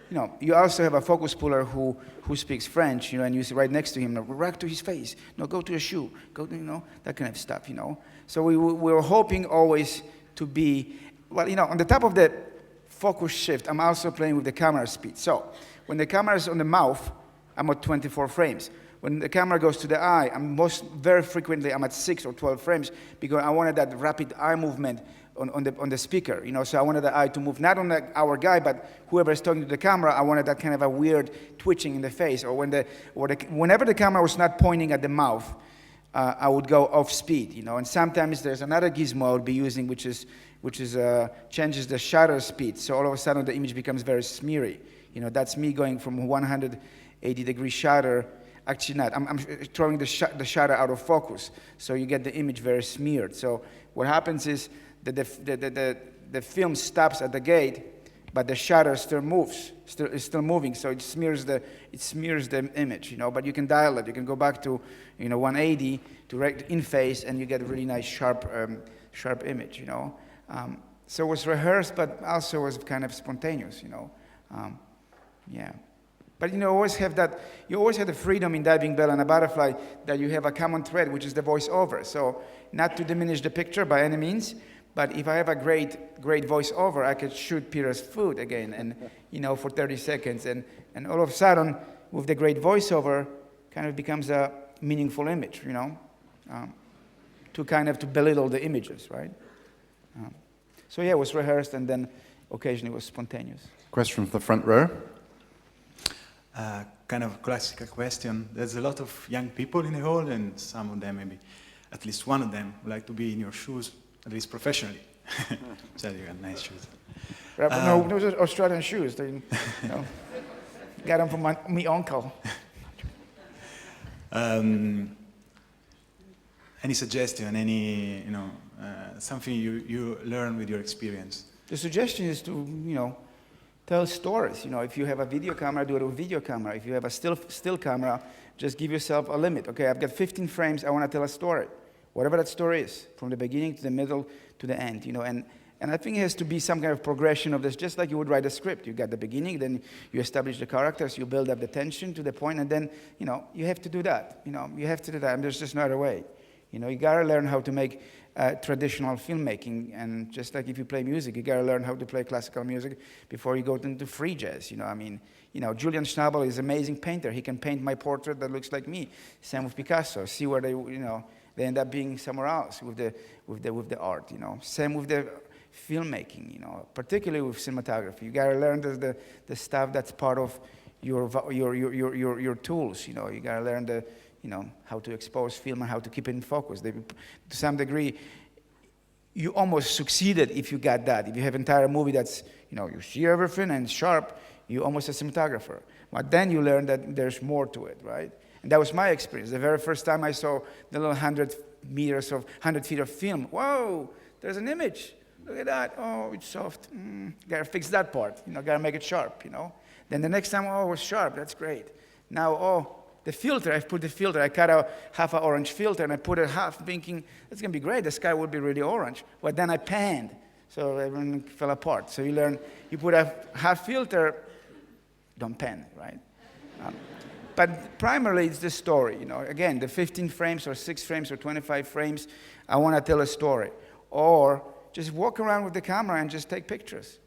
you know, you also have a focus puller who speaks French, you know, and you sit right next to him, right to his face, no, go to a shoe, go to, you know, that kind of stuff, you know. So we were hoping always to be, well, you know, on the top of the focus shift, I'm also playing with the camera speed. So when the camera is on the mouth, I'm at 24 frames. When the camera goes to the eye, very frequently I'm at 6 or 12 frames because I wanted that rapid eye movement on the speaker, you know. So I wanted the eye to move not on our guy, but whoever is talking to the camera. I wanted that kind of a weird twitching in the face, or whenever the camera was not pointing at the mouth, I would go off speed, you know. And sometimes there's another gizmo I would be using, which changes the shutter speed. So all of a sudden the image becomes very smeary. You know, that's me going from 180-degree shutter. Actually not. I'm throwing the shutter out of focus, so you get the image very smeared. So what happens is that the film stops at the gate, but the shutter still moves, is still moving. So it smears the image, you know. But you can dial it. You can go back to, you know, 180 direct in phase, and you get a really nice sharp image, you know. So it was rehearsed, but also was kind of spontaneous, you know. Yeah. But you always have the freedom in Diving Bell and a Butterfly that you have a common thread, which is the voiceover. So not to diminish the picture by any means, but if I have a great voiceover, I could shoot Peter's foot again, and you know, for 30 seconds, and all of a sudden, with the great voiceover, kind of becomes a meaningful image, you know, to belittle the images, right? So yeah, it was rehearsed, and then occasionally it was spontaneous. Question from the front row. Kind of classical question. There's a lot of young people in the hall, and some of them, maybe at least one of them, would like to be in your shoes, at least professionally. So you got nice shoes. No, those are Australian shoes. They, you know, got them from my uncle. Any suggestion, any, something you learn with your experience? The suggestion is to, tell stories. If you have a video camera, do it with video camera. If you have a still camera, just give yourself a limit. Okay, I've got 15 frames, I want to tell a story. Whatever that story is, from the beginning to the middle to the end, And I think it has to be some kind of progression of this, just like you would write a script. You got the beginning, then you establish the characters, you build up the tension to the point, and then, you have to do that. You have to do that, and there's just no other way. You gotta learn how to make traditional filmmaking, and just like if you play music, you gotta learn how to play classical music before you go into free jazz. Julian Schnabel is an amazing painter. He can paint my portrait that looks like me. Same with Picasso. See where they end up being somewhere else with the art. Same with the filmmaking. Particularly with cinematography, you gotta learn the stuff that's part of your tools. You gotta learn how to expose film and how to keep it in focus. To some degree, you almost succeeded if you got that. If you have an entire movie that's, you see everything and sharp, you're almost a cinematographer. But then you learn that there's more to it, right? And that was my experience. The very first time I saw the little 100 feet of film, whoa, there's an image. Look at that. Oh, it's soft. Gotta fix that part. Gotta make it sharp, Then the next time, oh, it's sharp. That's great. Now, the filter, I've put the filter. I cut out half an orange filter, and I put it half, thinking, that's going to be great. The sky will be really orange. But then I panned, so everything fell apart. So you learn, you put a half filter, don't pan, right? But primarily, it's the story. Again, the 15 frames or 6 frames or 25 frames, I want to tell a story. Or just walk around with the camera and just take pictures.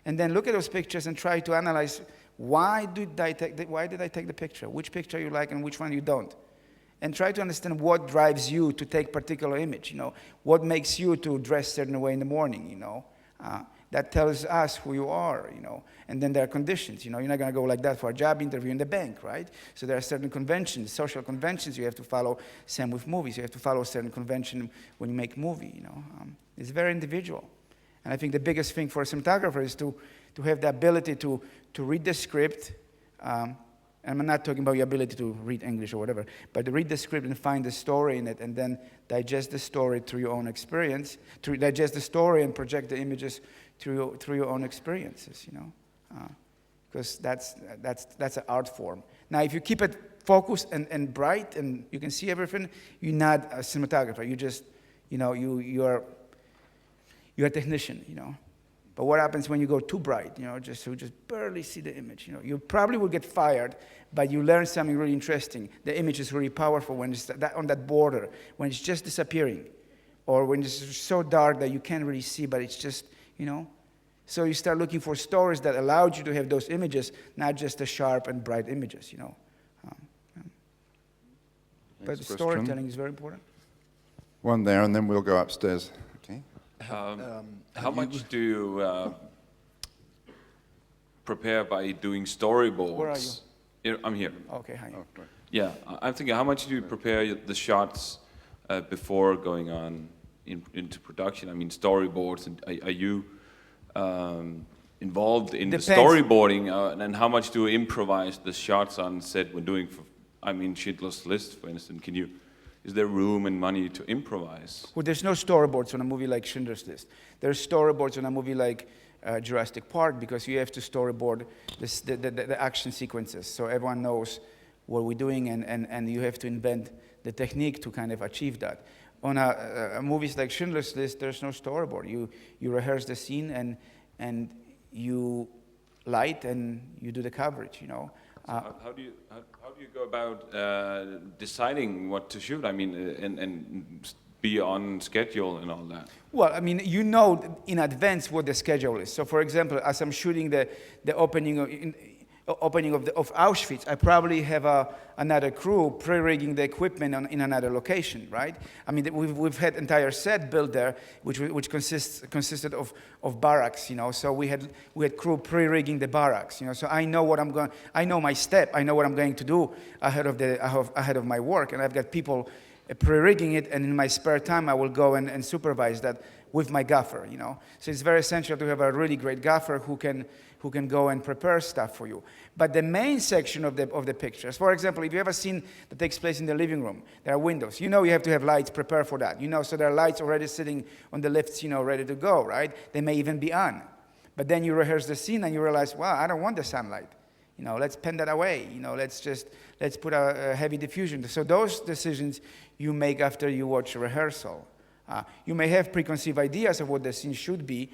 And then look at those pictures and try to analyze, why did I take the picture? Which picture you like and which one you don't? And try to understand what drives you to take particular image. What makes you to dress certain way in the morning. That tells us who you are. And then there are conditions. You're not going to go like that for a job interview in the bank, right? So there are certain conventions, social conventions you have to follow. Same with movies. You have to follow a certain convention when you make movie. It's very individual. And I think the biggest thing for a cinematographer is to have the ability to read the script. And I'm not talking about your ability to read English or whatever, but to read the script and find the story in it, and then digest the story through your own experience, to digest the story and project the images through your own experiences, because that's an art form. Now, if you keep it focused and bright and you can see everything, you're not a cinematographer. You just, you're a technician, But what happens when you go too bright, just barely see the image, You probably will get fired, but you learn something really interesting. The image is really powerful when it's on that border, when it's just disappearing, or when it's so dark that you can't really see, but it's just, So you start looking for stories that allowed you to have those images, not just the sharp and bright images, But storytelling is very important. One there, and then we'll go upstairs. Okay. How much do you prepare by doing storyboards? Where are you? I'm here. Okay, hi. Oh, right. Yeah, I'm thinking, how much do you prepare the shots before going on into production? I mean, storyboards, and are you involved in Depends. the storyboarding, and how much do you improvise the shots on set when doing, Schindler's List, for instance? Is there room and money to improvise? Well, there's no storyboards on a movie like Schindler's List. There's storyboards on a movie like Jurassic Park, because you have to storyboard the action sequences, so everyone knows what we're doing, and you have to invent the technique to kind of achieve that. On movies like Schindler's List, there's no storyboard. You rehearse the scene, and you light, and you do the coverage, How do you go about deciding what to shoot? I mean, and be on schedule and all that. Well, I mean, in advance what the schedule is. So, for example, as I'm shooting the opening of Auschwitz, I probably have another crew pre-rigging the equipment in another location, right? I mean, we've had entire set built there, which consisted of barracks, So we had crew pre-rigging the barracks, So I know I know my step. I know what I'm going to do ahead of my work, and I've got people pre-rigging it, and in my spare time, I will go and supervise that with my gaffer, you know. So it's very essential to have a really great gaffer who can go and prepare stuff for you. But the main section of the pictures, for example, if you have a scene that takes place in the living room, there are windows. You know you have to have lights prepared for that. You know, so there are lights already sitting on the lifts, you know, ready to go, right? They may even be on. But then you rehearse the scene and you realize, wow, I don't want the sunlight. You know, let's pen that away. You know, let's put a heavy diffusion. So those decisions you make after you watch a rehearsal. You may have preconceived ideas of what the scene should be,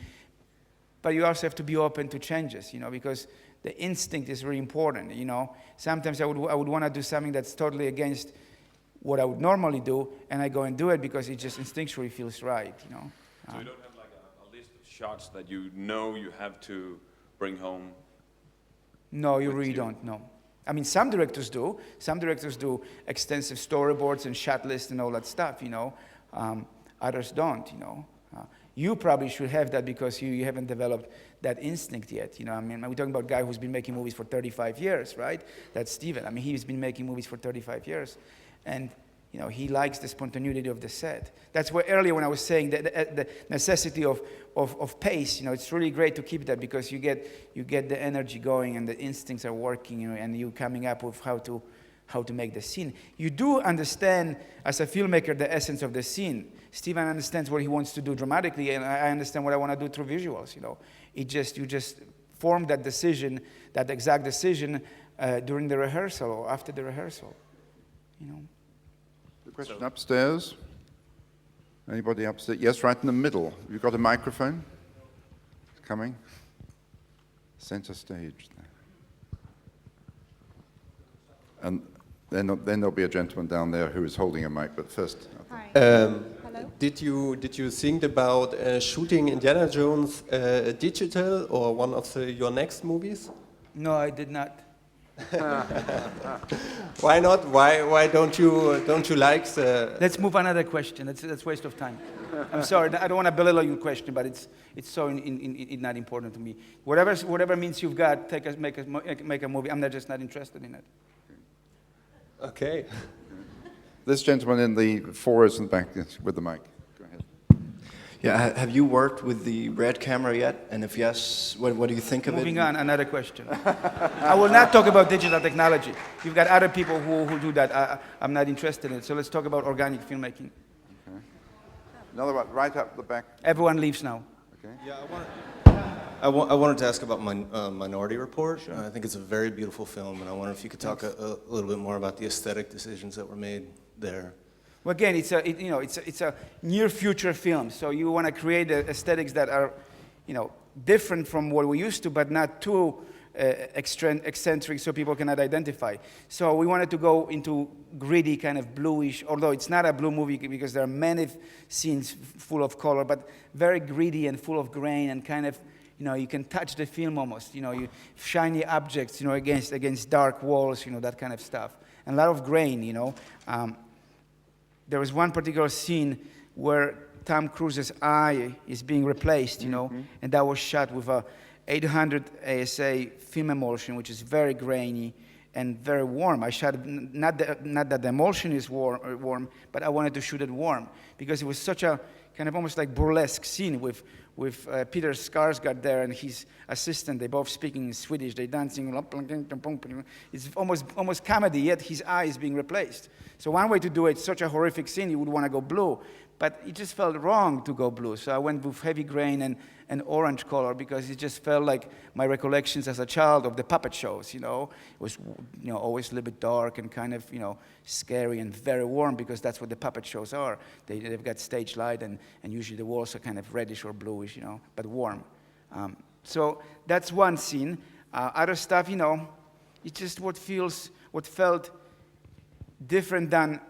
but you also have to be open to changes, you know, because the instinct is really important, you know. Sometimes I would want to do something that's totally against what I would normally do, and I go and do it because it just instinctually feels right, you know. So you don't have like a list of shots that you know you have to bring home? No, you really don't, no. I mean, some directors do. Some directors do extensive storyboards and shot lists and all that stuff, you know. Others don't, you know. You probably should have that because you haven't developed that instinct yet, you know. I mean, we're talking about a guy who's been making movies for 35 years, right? That's Steven. I mean, he's been making movies for 35 years. And, you know, he likes the spontaneity of the set. That's where earlier when I was saying that the necessity of pace, you know, it's really great to keep that because you get the energy going and the instincts are working, you know, and you coming up with how to make the scene. You do understand, as a filmmaker, the essence of the scene. Steven understands what he wants to do dramatically, and I understand what I want to do through visuals, you know. You just form that decision, that exact decision, during the rehearsal or after the rehearsal, you know. The question upstairs. Anybody upstairs? Yes, right in the middle. You've got a microphone? It's coming. Center stage. And then there'll be a gentleman down there who is holding a mic, but first. Hi. Hello. Did you think about shooting Indiana Jones digital or one of your next movies? No, I did not. Why not? Why don't you like the? Let's move another question. That's waste of time. I'm sorry. I don't want to belittle your question, but it's so not important to me. Whatever means you've got, make a movie. I'm just not interested in it. Okay. This gentleman in the fours in the back with the mic. Go ahead. Yeah, have you worked with the red camera yet? And if yes, what do you think of it? Moving on, another question. I will not talk about digital technology. You've got other people who do that. I'm not interested in it. So let's talk about organic filmmaking. Okay. Another one, right up the back. Everyone leaves now. Okay. Yeah, I wanted to ask about Minority Report. Sure. I think it's a very beautiful film, and I wonder if you could talk a little bit more about the aesthetic decisions that were made there. Well, again, it's a near future film. So you want to create aesthetics that are, you know, different from what we used to, but not too eccentric, so people cannot identify. So we wanted to go into gritty, kind of bluish. Although it's not a blue movie because there are many scenes full of color, but very gritty and full of grain and kind of. You know, you can touch the film almost, you know, shiny objects, you know, against dark walls, you know, that kind of stuff. And a lot of grain, you know. There was one particular scene where Tom Cruise's eye is being replaced, you know, and that was shot with a 800 ASA film emulsion, which is very grainy and very warm. I shot it, not that the emulsion is warm, but I wanted to shoot it warm because it was such a kind of almost like burlesque scene with Peter Skarsgård there and his assistant. They both speaking in Swedish. They dancing. It's almost comedy, yet his eye is being replaced. So one way to do it, such a horrific scene, you would want to go blue. But it just felt wrong to go blue. So I went with heavy grain and orange color because it just felt like my recollections as a child of the puppet shows, you know. It was, you know, always a little bit dark and kind of, you know, scary and very warm because that's what the puppet shows are. They've got stage light and usually the walls are kind of reddish or bluish, you know, but warm. So that's one scene. Other stuff, you know, it's just what felt different than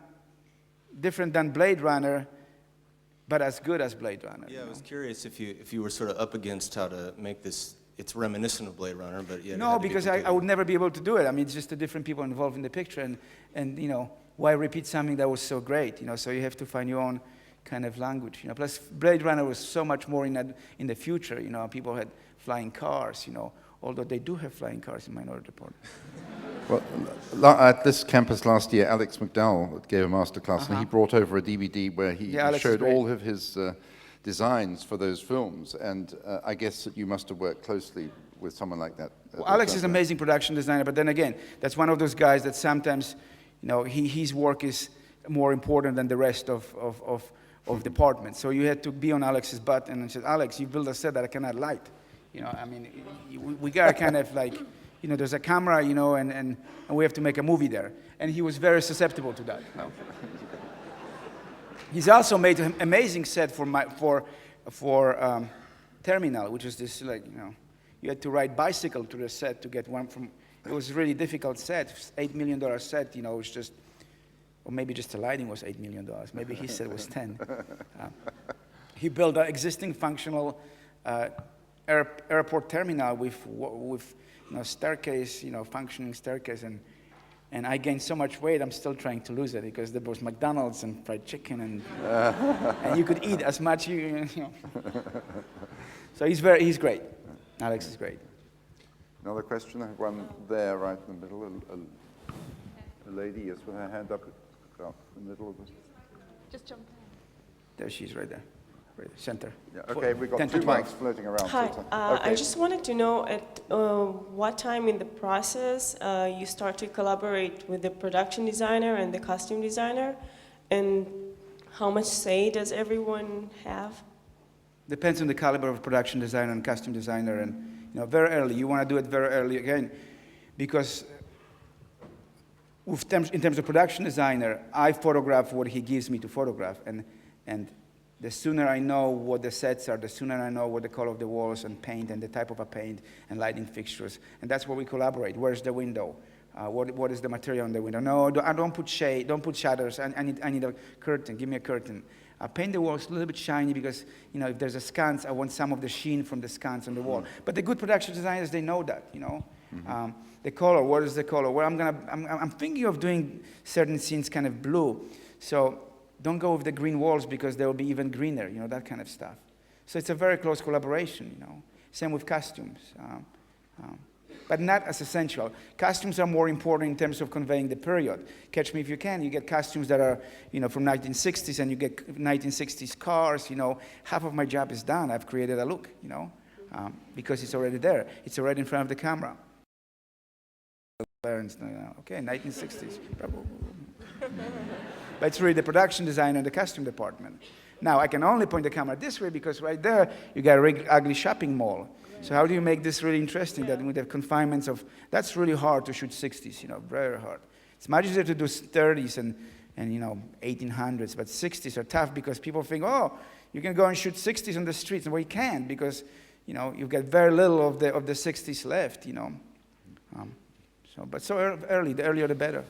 Blade Runner, but as good as Blade Runner. Yeah, I was curious if you were sort of up against how to make this. It's reminiscent of Blade Runner, but yeah. No, because I would never be able to do it. I mean, it's just the different people involved in the picture, and you know, why repeat something that was so great? You know, so you have to find your own kind of language. You know, plus Blade Runner was so much more in the future. You know, people had flying cars. You know, although they do have flying cars in Minority Report. Well, at this campus last year, Alex McDowell gave a masterclass, and he brought over a DVD where he showed all of his designs for those films. And I guess that you must have worked closely with someone like that. Well, Alex is an amazing production designer, but then again, that's one of those guys that sometimes, his work is more important than the rest of departments. So you had to be on Alex's butt and said, Alex, you build a set that I cannot light. We got to kind of like, there's a camera, and we have to make a movie there. And he was very susceptible to that. He's also made an amazing set for Terminal, which is this, you had to ride bicycle to the set to get one from. It was a really difficult set, $8 million set. It was just, or maybe just the lighting was $8 million. Maybe he said it was 10. He built an existing functional airport terminal with staircase, functioning staircase, and I gained so much weight. I'm still trying to lose it because there was McDonald's and fried chicken, and you could eat as much. So he's great. Alex is great. Another question? I have one there, right in the middle. A lady is with her hand up in the middle of this. Just jump in. There she is, right there. Right, center. Yeah, okay, we've got 10 two to 12. mics floating around. Hi, okay. I just wanted to know at what time in the process you start to collaborate with the production designer and the costume designer, and how much say does everyone have? Depends on the caliber of production designer and costume designer, and very early. You want to do it very early again, because in terms of production designer, I photograph what he gives me to photograph, and the sooner I know what the sets are, the sooner I know what the color of the walls and paint and the type of a paint and lighting fixtures, and that's where we collaborate. Where's the window? What is the material on the window? No, I don't put shade, don't put shadows. I need a curtain. Give me a curtain. Paint the walls a little bit shiny because if there's a sconce, I want some of the sheen from the sconce on the wall. But the good production designers, they know that. The color. What is the color? Well, I'm thinking of doing certain scenes kind of blue, so don't go with the green walls because they will be even greener. That kind of stuff. So it's a very close collaboration. Same with costumes. But not as essential. Costumes are more important in terms of conveying the period. Catch Me If You Can. You get costumes that are, from 1960s, and you get 1960s cars. Half of my job is done. I've created a look. Because it's already there. It's already in front of the camera. Okay, 1960s. But it's really the production designer and the costume department. Now I can only point the camera this way because right there you got a ugly shopping mall. So how do you make this really interesting? That with the confinements of, that's really hard to shoot 60s, very hard. It's much easier to do 30s and 1800s, but 60s are tough because people think, oh, you can go and shoot 60s on the streets. Well, you can't because, you've got very little of the 60s left, But so early, the earlier the better.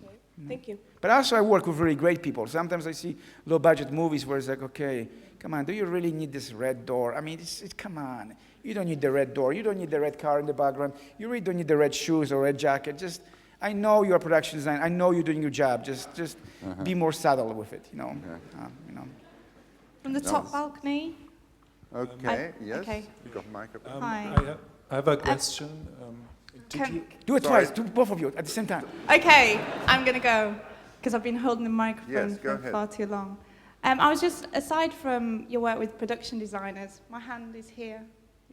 Okay, thank you. But also I work with really great people. Sometimes I see low-budget movies where it's like, okay, come on, do you really need this red door? I mean, come on. You don't need the red door. You don't need the red car in the background. You really don't need the red shoes or red jacket. Just, I know you're a production designer. I know you're doing your job. Just be more subtle with it, From the top balcony. Okay, yes. Okay. You've got a mic up. Hi. I have a question. Do it twice. Do both of you at the same time. Okay, I'm going to go because I've been holding the microphone Yes, go for ahead. far too long. I was just, aside from your work with production designers, my hand is here,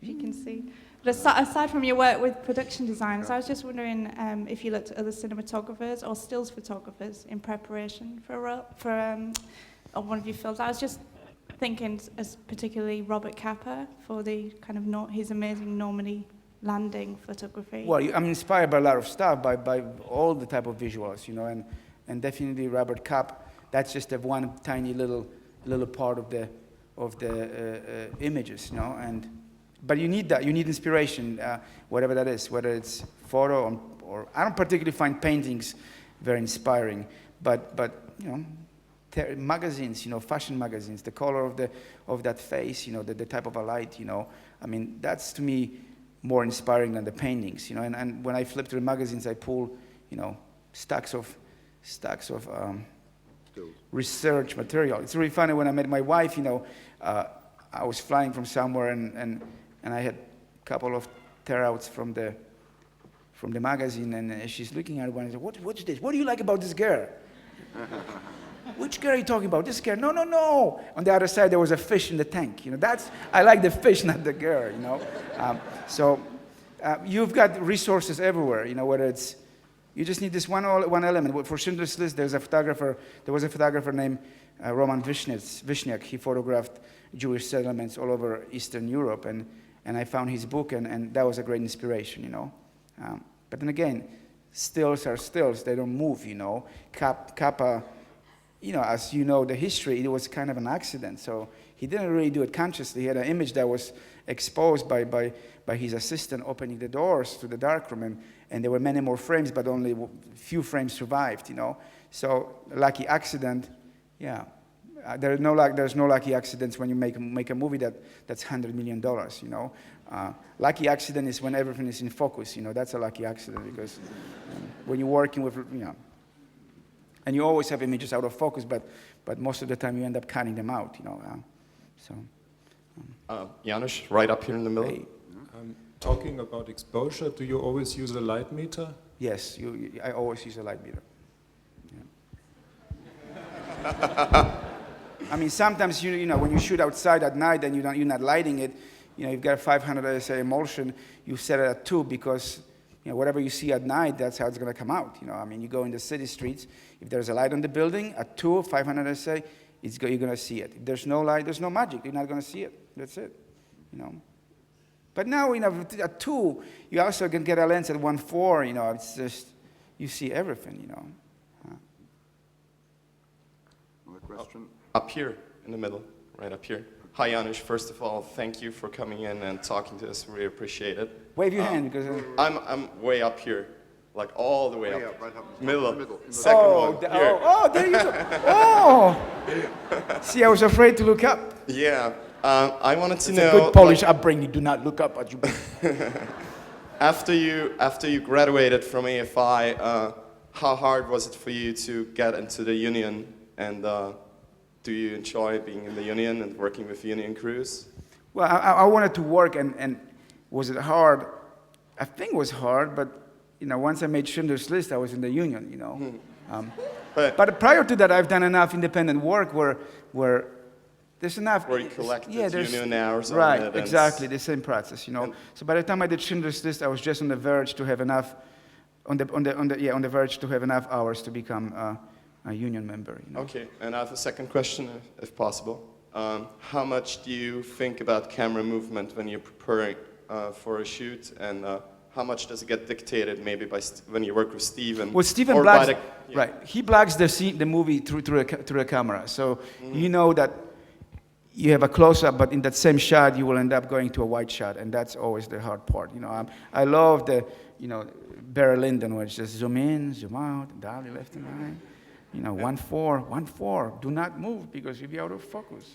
if you can see. But aside from your work with production designers, I was just wondering if you looked at other cinematographers or stills photographers in preparation for one of your films. I was just thinking, as particularly Robert Capa for the kind of his amazing Normandy landing photography. Well, I'm inspired by a lot of stuff, by all the type of visuals, and definitely Robert Capa. That's just one tiny little part of the images, But you need that. You need inspiration, whatever that is, whether it's photo or I don't particularly find paintings very inspiring, but magazines, fashion magazines, the color of that face, the type of a light, I mean, that's to me more inspiring than the paintings, And when I flip through the magazines, I pull, stacks of research material. It's really funny when I met my wife, I was flying from somewhere and I had a couple of tearouts from from the magazine, and she's looking at it and says, what's this? What do you like about this girl? Which girl are you talking about? This girl? No, no, no. On the other side, there was a fish in the tank. I like the fish, not the girl. You've got resources everywhere. Whether it's you just need this one element. For Schindler's List, there was a photographer named Roman Vishniak. He photographed Jewish settlements all over Eastern Europe, and I found his book, and that was a great inspiration. But then again, stills are stills; they don't move. Kappa. As you know, the history, it was kind of an accident. So he didn't really do it consciously. He had an image that was exposed by his assistant opening the doors to the darkroom, and there were many more frames, but only few frames survived. So lucky accident, yeah. There's no lucky accidents when you make a movie that's $100 million. Lucky accident is when everything is in focus. That's a lucky accident because when you're working with and you always have images out of focus, but most of the time you end up cutting them out. Janusz, right up here in the middle. Hey. Talking about exposure, do you always use a light meter? Yes, I always use a light meter. I mean, sometimes when you shoot outside at night and you're not lighting it, you've got a 500 ASA emulsion. You set it at 2 because whatever you see at night, that's how it's going to come out. I mean, you go in the city streets. If there's a light on the building at 2, 500 SA, you're going to see it. If there's no light, there's no magic. You're not going to see it. That's it. But now, at 2, you also can get a lens at 1.4. It's just you see everything. Another question? Up here in the middle, right up here. Hi, Janusz. First of all, thank you for coming in and talking to us. We appreciate it. Wave your hand because I'm way up here, like all the way up. Right up. Middle. Second one. Here. There you go. Oh! See, I was afraid to look up. Yeah. I wanted to It's know. a good Polish upbringing. Do not look up at you. After you graduated from AFI, how hard was it for you to get into the union? And do you enjoy being in the union and working with union crews? Well, I wanted to work, and was it hard? I think it was hard, but once I made Schindler's List, I was in the union. But prior to that, I've done enough independent work where there's enough. Where you collected there's union hours on right, it. exactly, the same process. So by the time I did Schindler's List, I was just on the verge to have enough, on the verge to have enough hours to become a union member. Okay, and I have a second question, if possible. How much do you think about camera movement when you're preparing for a shoot, and how much does it get dictated maybe by when you work with Steven? Well, Steven blocks, right? He blocks the movie through a camera, so you know that you have a close-up, but in that same shot you will end up going to a wide shot, and that's always the hard part. I love the Barry Lyndon, where it's just zoom in, zoom out, dolly left and right. 1.4, do not move because you'll be out of focus.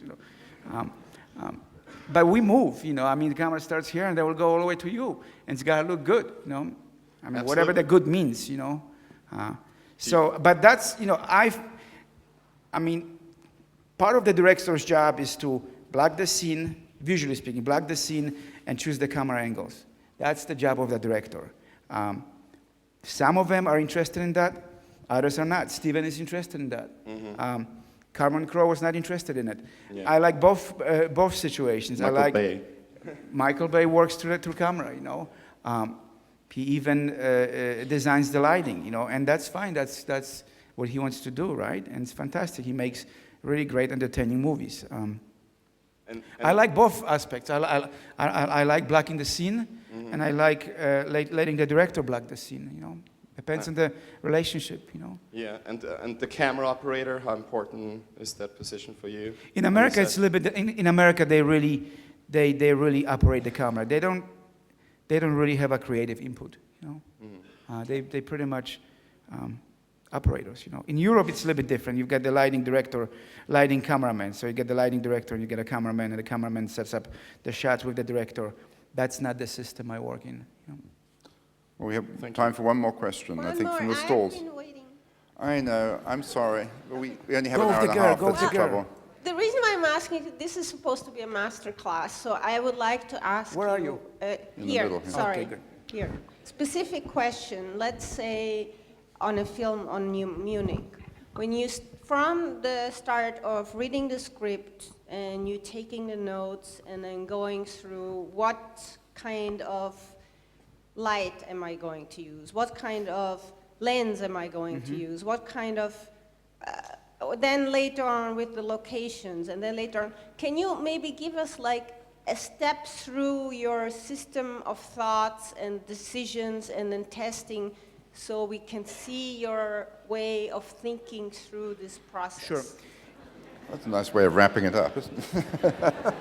But we move. The camera starts here and they will go all the way to you, and it's got to look good. Whatever the good means. But that's part of the director's job is to block the scene, visually speaking, block the scene and choose the camera angles. That's the job of the director. Some of them are interested in that. Others are not. Steven is interested in that. Carmen Crowe was not interested in it. Yeah. I like both situations. Michael Bay. Michael Bay works through camera. He even designs the lighting. And that's fine. That's what he wants to do, right? And it's fantastic. He makes really great, entertaining movies. And I like both aspects. I like blocking the scene, and I like letting the director block the scene. Depends on the relationship, Yeah, and the camera operator, how important is that position for you? In America, it's a little bit. In America, they really operate the camera. They don't really have a creative input, They pretty much operators, In Europe, it's a little bit different. You've got the lighting director, lighting cameraman. So you get the lighting director, and you get a cameraman, and the cameraman sets up the shots with the director. That's not the system I work in. Well, we have time for one more question, I think, from the stalls. I've been waiting. I know. I'm sorry. But we only have Go an hour with and the a girl, half. go That's with the the girl. trouble. The reason why I'm asking, this is supposed to be a master class, so I would like to ask Where are you? In the Here, middle, here. sorry. Okay, good. Here, specific question. Let's say on a film on Munich, when you, from the start of reading the script and you taking the notes and then going through what kind of light am I going to use? What kind of lens am I going to use? What kind of, then later on with the locations, and then later on, can you maybe give us like a step through your system of thoughts and decisions and then testing so we can see your way of thinking through this process? Sure. That's a nice way of wrapping it up, isn't it?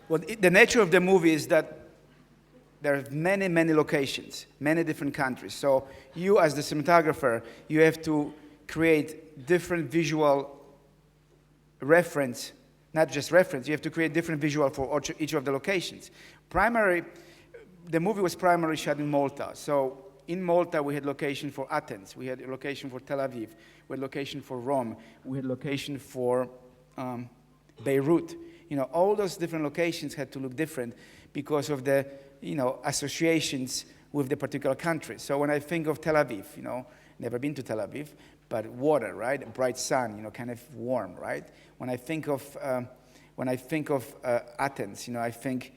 Well, the nature of the movie is that there are many, many locations, many different countries. So you, as the cinematographer, you have to create different visual reference, not just reference, you have to create different visual for each of the locations. The movie was primarily shot in Malta. So in Malta, we had location for Athens, we had a location for Tel Aviv, we had location for Rome, we had location for Beirut. You know, all those different locations had to look different because of the, you know, associations with the particular country. So when I think of Tel Aviv, you know, never been to Tel Aviv, but water, right? Bright sun, you know, kind of warm, right? When I think of Athens, you know, I think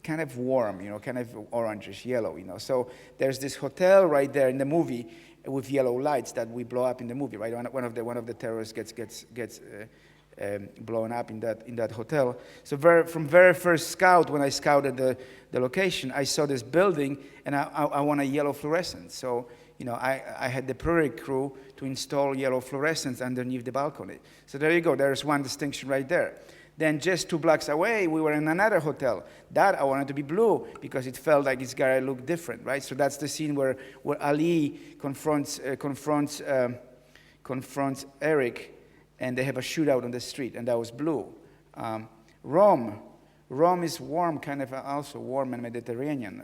kind of warm, you know, kind of orangish, yellow, you know. So there's this hotel right there in the movie with yellow lights that we blow up in the movie, right? One of the terrorists gets blown up in that hotel. So from very first scout, when I scouted the location, I saw this building and I want a yellow fluorescent. So, you know, I had the prairie crew to install yellow fluorescents underneath the balcony. So there you go, there's one distinction right there. Then just 2 blocks away, we were in another hotel. That I wanted to be blue because it felt like it's gotta look different, right? So that's the scene where Ali confronts Eric, and they have a shootout on the street, and that was blue. Rome is warm, kind of also warm and Mediterranean.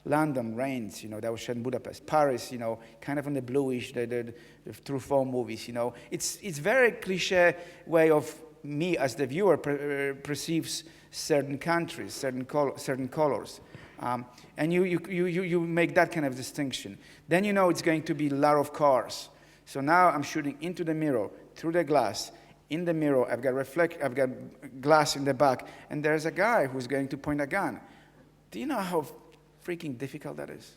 London rains, you know, that was shot in Budapest. Paris, you know, kind of on the bluish, the Truffaut movies, you know. It's very cliche way of me as the viewer perceives certain countries, certain colors. And you make that kind of distinction. Then you know it's going to be a lot of cars. So now I'm shooting into the mirror, through the glass, in the mirror, I've got glass in the back, and there's a guy who's going to point a gun. Do you know how freaking difficult that is?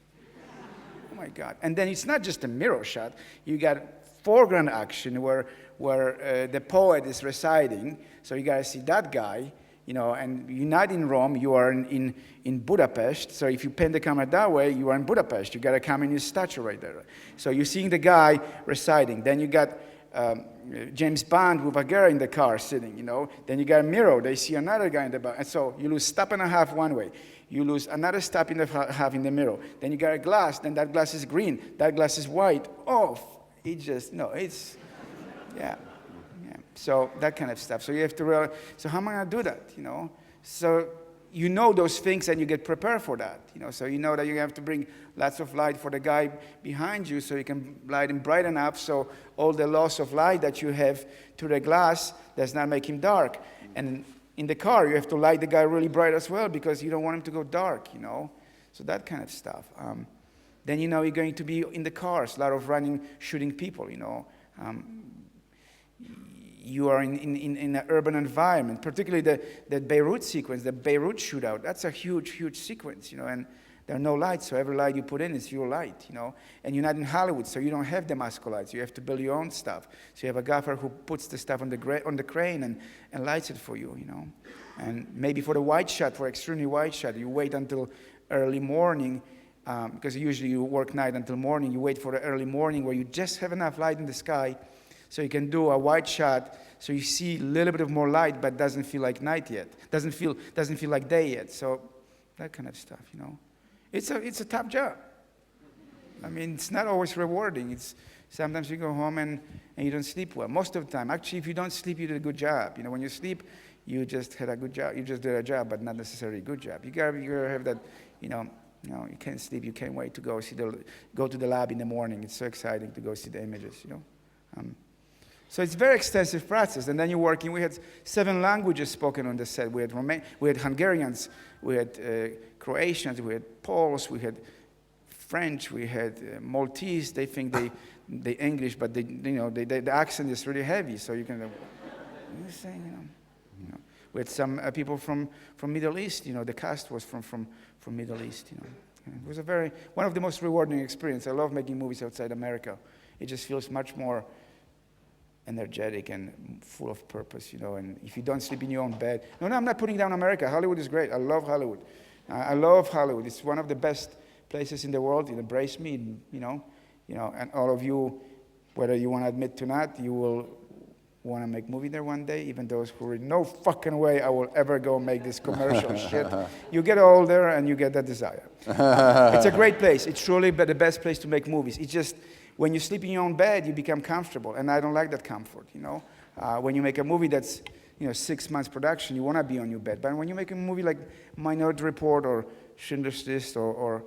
Oh my God. And then it's not just a mirror shot, you got foreground action where the poet is reciting, so you gotta see that guy, you know, and you're not in Rome, you are in Budapest, so if you pan the camera that way, you are in Budapest, you got a Kaminski statue right there. So you're seeing the guy reciting, then you got James Bond with a girl in the car sitting, you know, then you got a mirror, they see another guy in the back, and so you lose step and a half one way, you lose another step and a half in the mirror, then you got a glass, then that glass is green, that glass is white, yeah. So that kind of stuff. So you have to realize, so how am I going to do that, you know? So you know those things and you get prepared for that, you know? So you know that you have to bring lots of light for the guy behind you so you can light him bright enough so all the loss of light that you have to the glass does not make him dark. And in the car, you have to light the guy really bright as well because you don't want him to go dark, you know? So that kind of stuff. Then you know you're going to be in the cars, a lot of running, shooting people, you know? You are in an urban environment, particularly the Beirut sequence, the Beirut shootout. That's a huge, huge sequence, you know, and there are no lights, so every light you put in is your light, you know. And you're not in Hollywood, so you don't have the Damasco lights. You have to build your own stuff. So you have a gaffer who puts the stuff on the crane and lights it for you, you know. And maybe for the wide shot, for extremely wide shot, you wait until early morning, because usually you work night until morning. You wait for the early morning where you just have enough light in the sky so you can do a wide shot, so you see a little bit of more light, but doesn't feel like night yet. Doesn't feel like day yet. So that kind of stuff, you know. It's a tough job. I mean, it's not always rewarding. Sometimes you go home and you don't sleep well. Most of the time, actually, if you don't sleep, you did a good job. You know, when you sleep, you just had a good job. You just did a job, but not necessarily a good job. You gotta have that, you know, you can't sleep. You can't wait to go to the lab in the morning. It's so exciting to go see the images, you know. So it's very extensive process. And then you're working, we had 7 languages spoken on the set. We had we had Hungarians, we had Croatians, we had Poles, we had French, we had Maltese. They think they English, but the accent is really heavy. So you can, you're saying, we had some people from Middle East. The cast was from Middle East. It was one of the most rewarding experiences. I love making movies outside America. It just feels much more energetic and full of purpose, and if you don't sleep in your own bed. No, I'm not putting down America. Hollywood is great. I love Hollywood. I love Hollywood. It's one of the best places in the world. It embraced me, and all of you, whether you want to admit to not, you will want to make movie there one day, even those who are no fucking way I will ever go make this commercial shit. You get older and you get that desire. It's a great place. It's truly the best place to make movies. It's just, when you sleep in your own bed, you become comfortable, and I don't like that comfort, When you make a movie that's, 6 months production, you want to be on your bed. But when you make a movie like Minority Report or Schindler's List or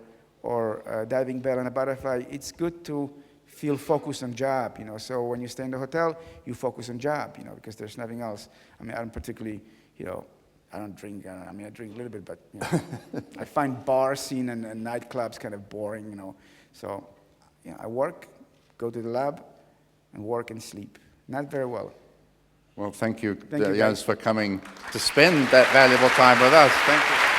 Diving Bell and a Butterfly, it's good to feel focused on job, So when you stay in the hotel, you focus on job, because there's nothing else. I mean, I don't particularly, I don't drink. I drink a little bit, but I find bar scene and nightclubs kind of boring, So, I work, go to the lab, and work and sleep. Not very well. Well, thank you, Thank you, Janusz, for coming to spend that valuable time with us. Thank you.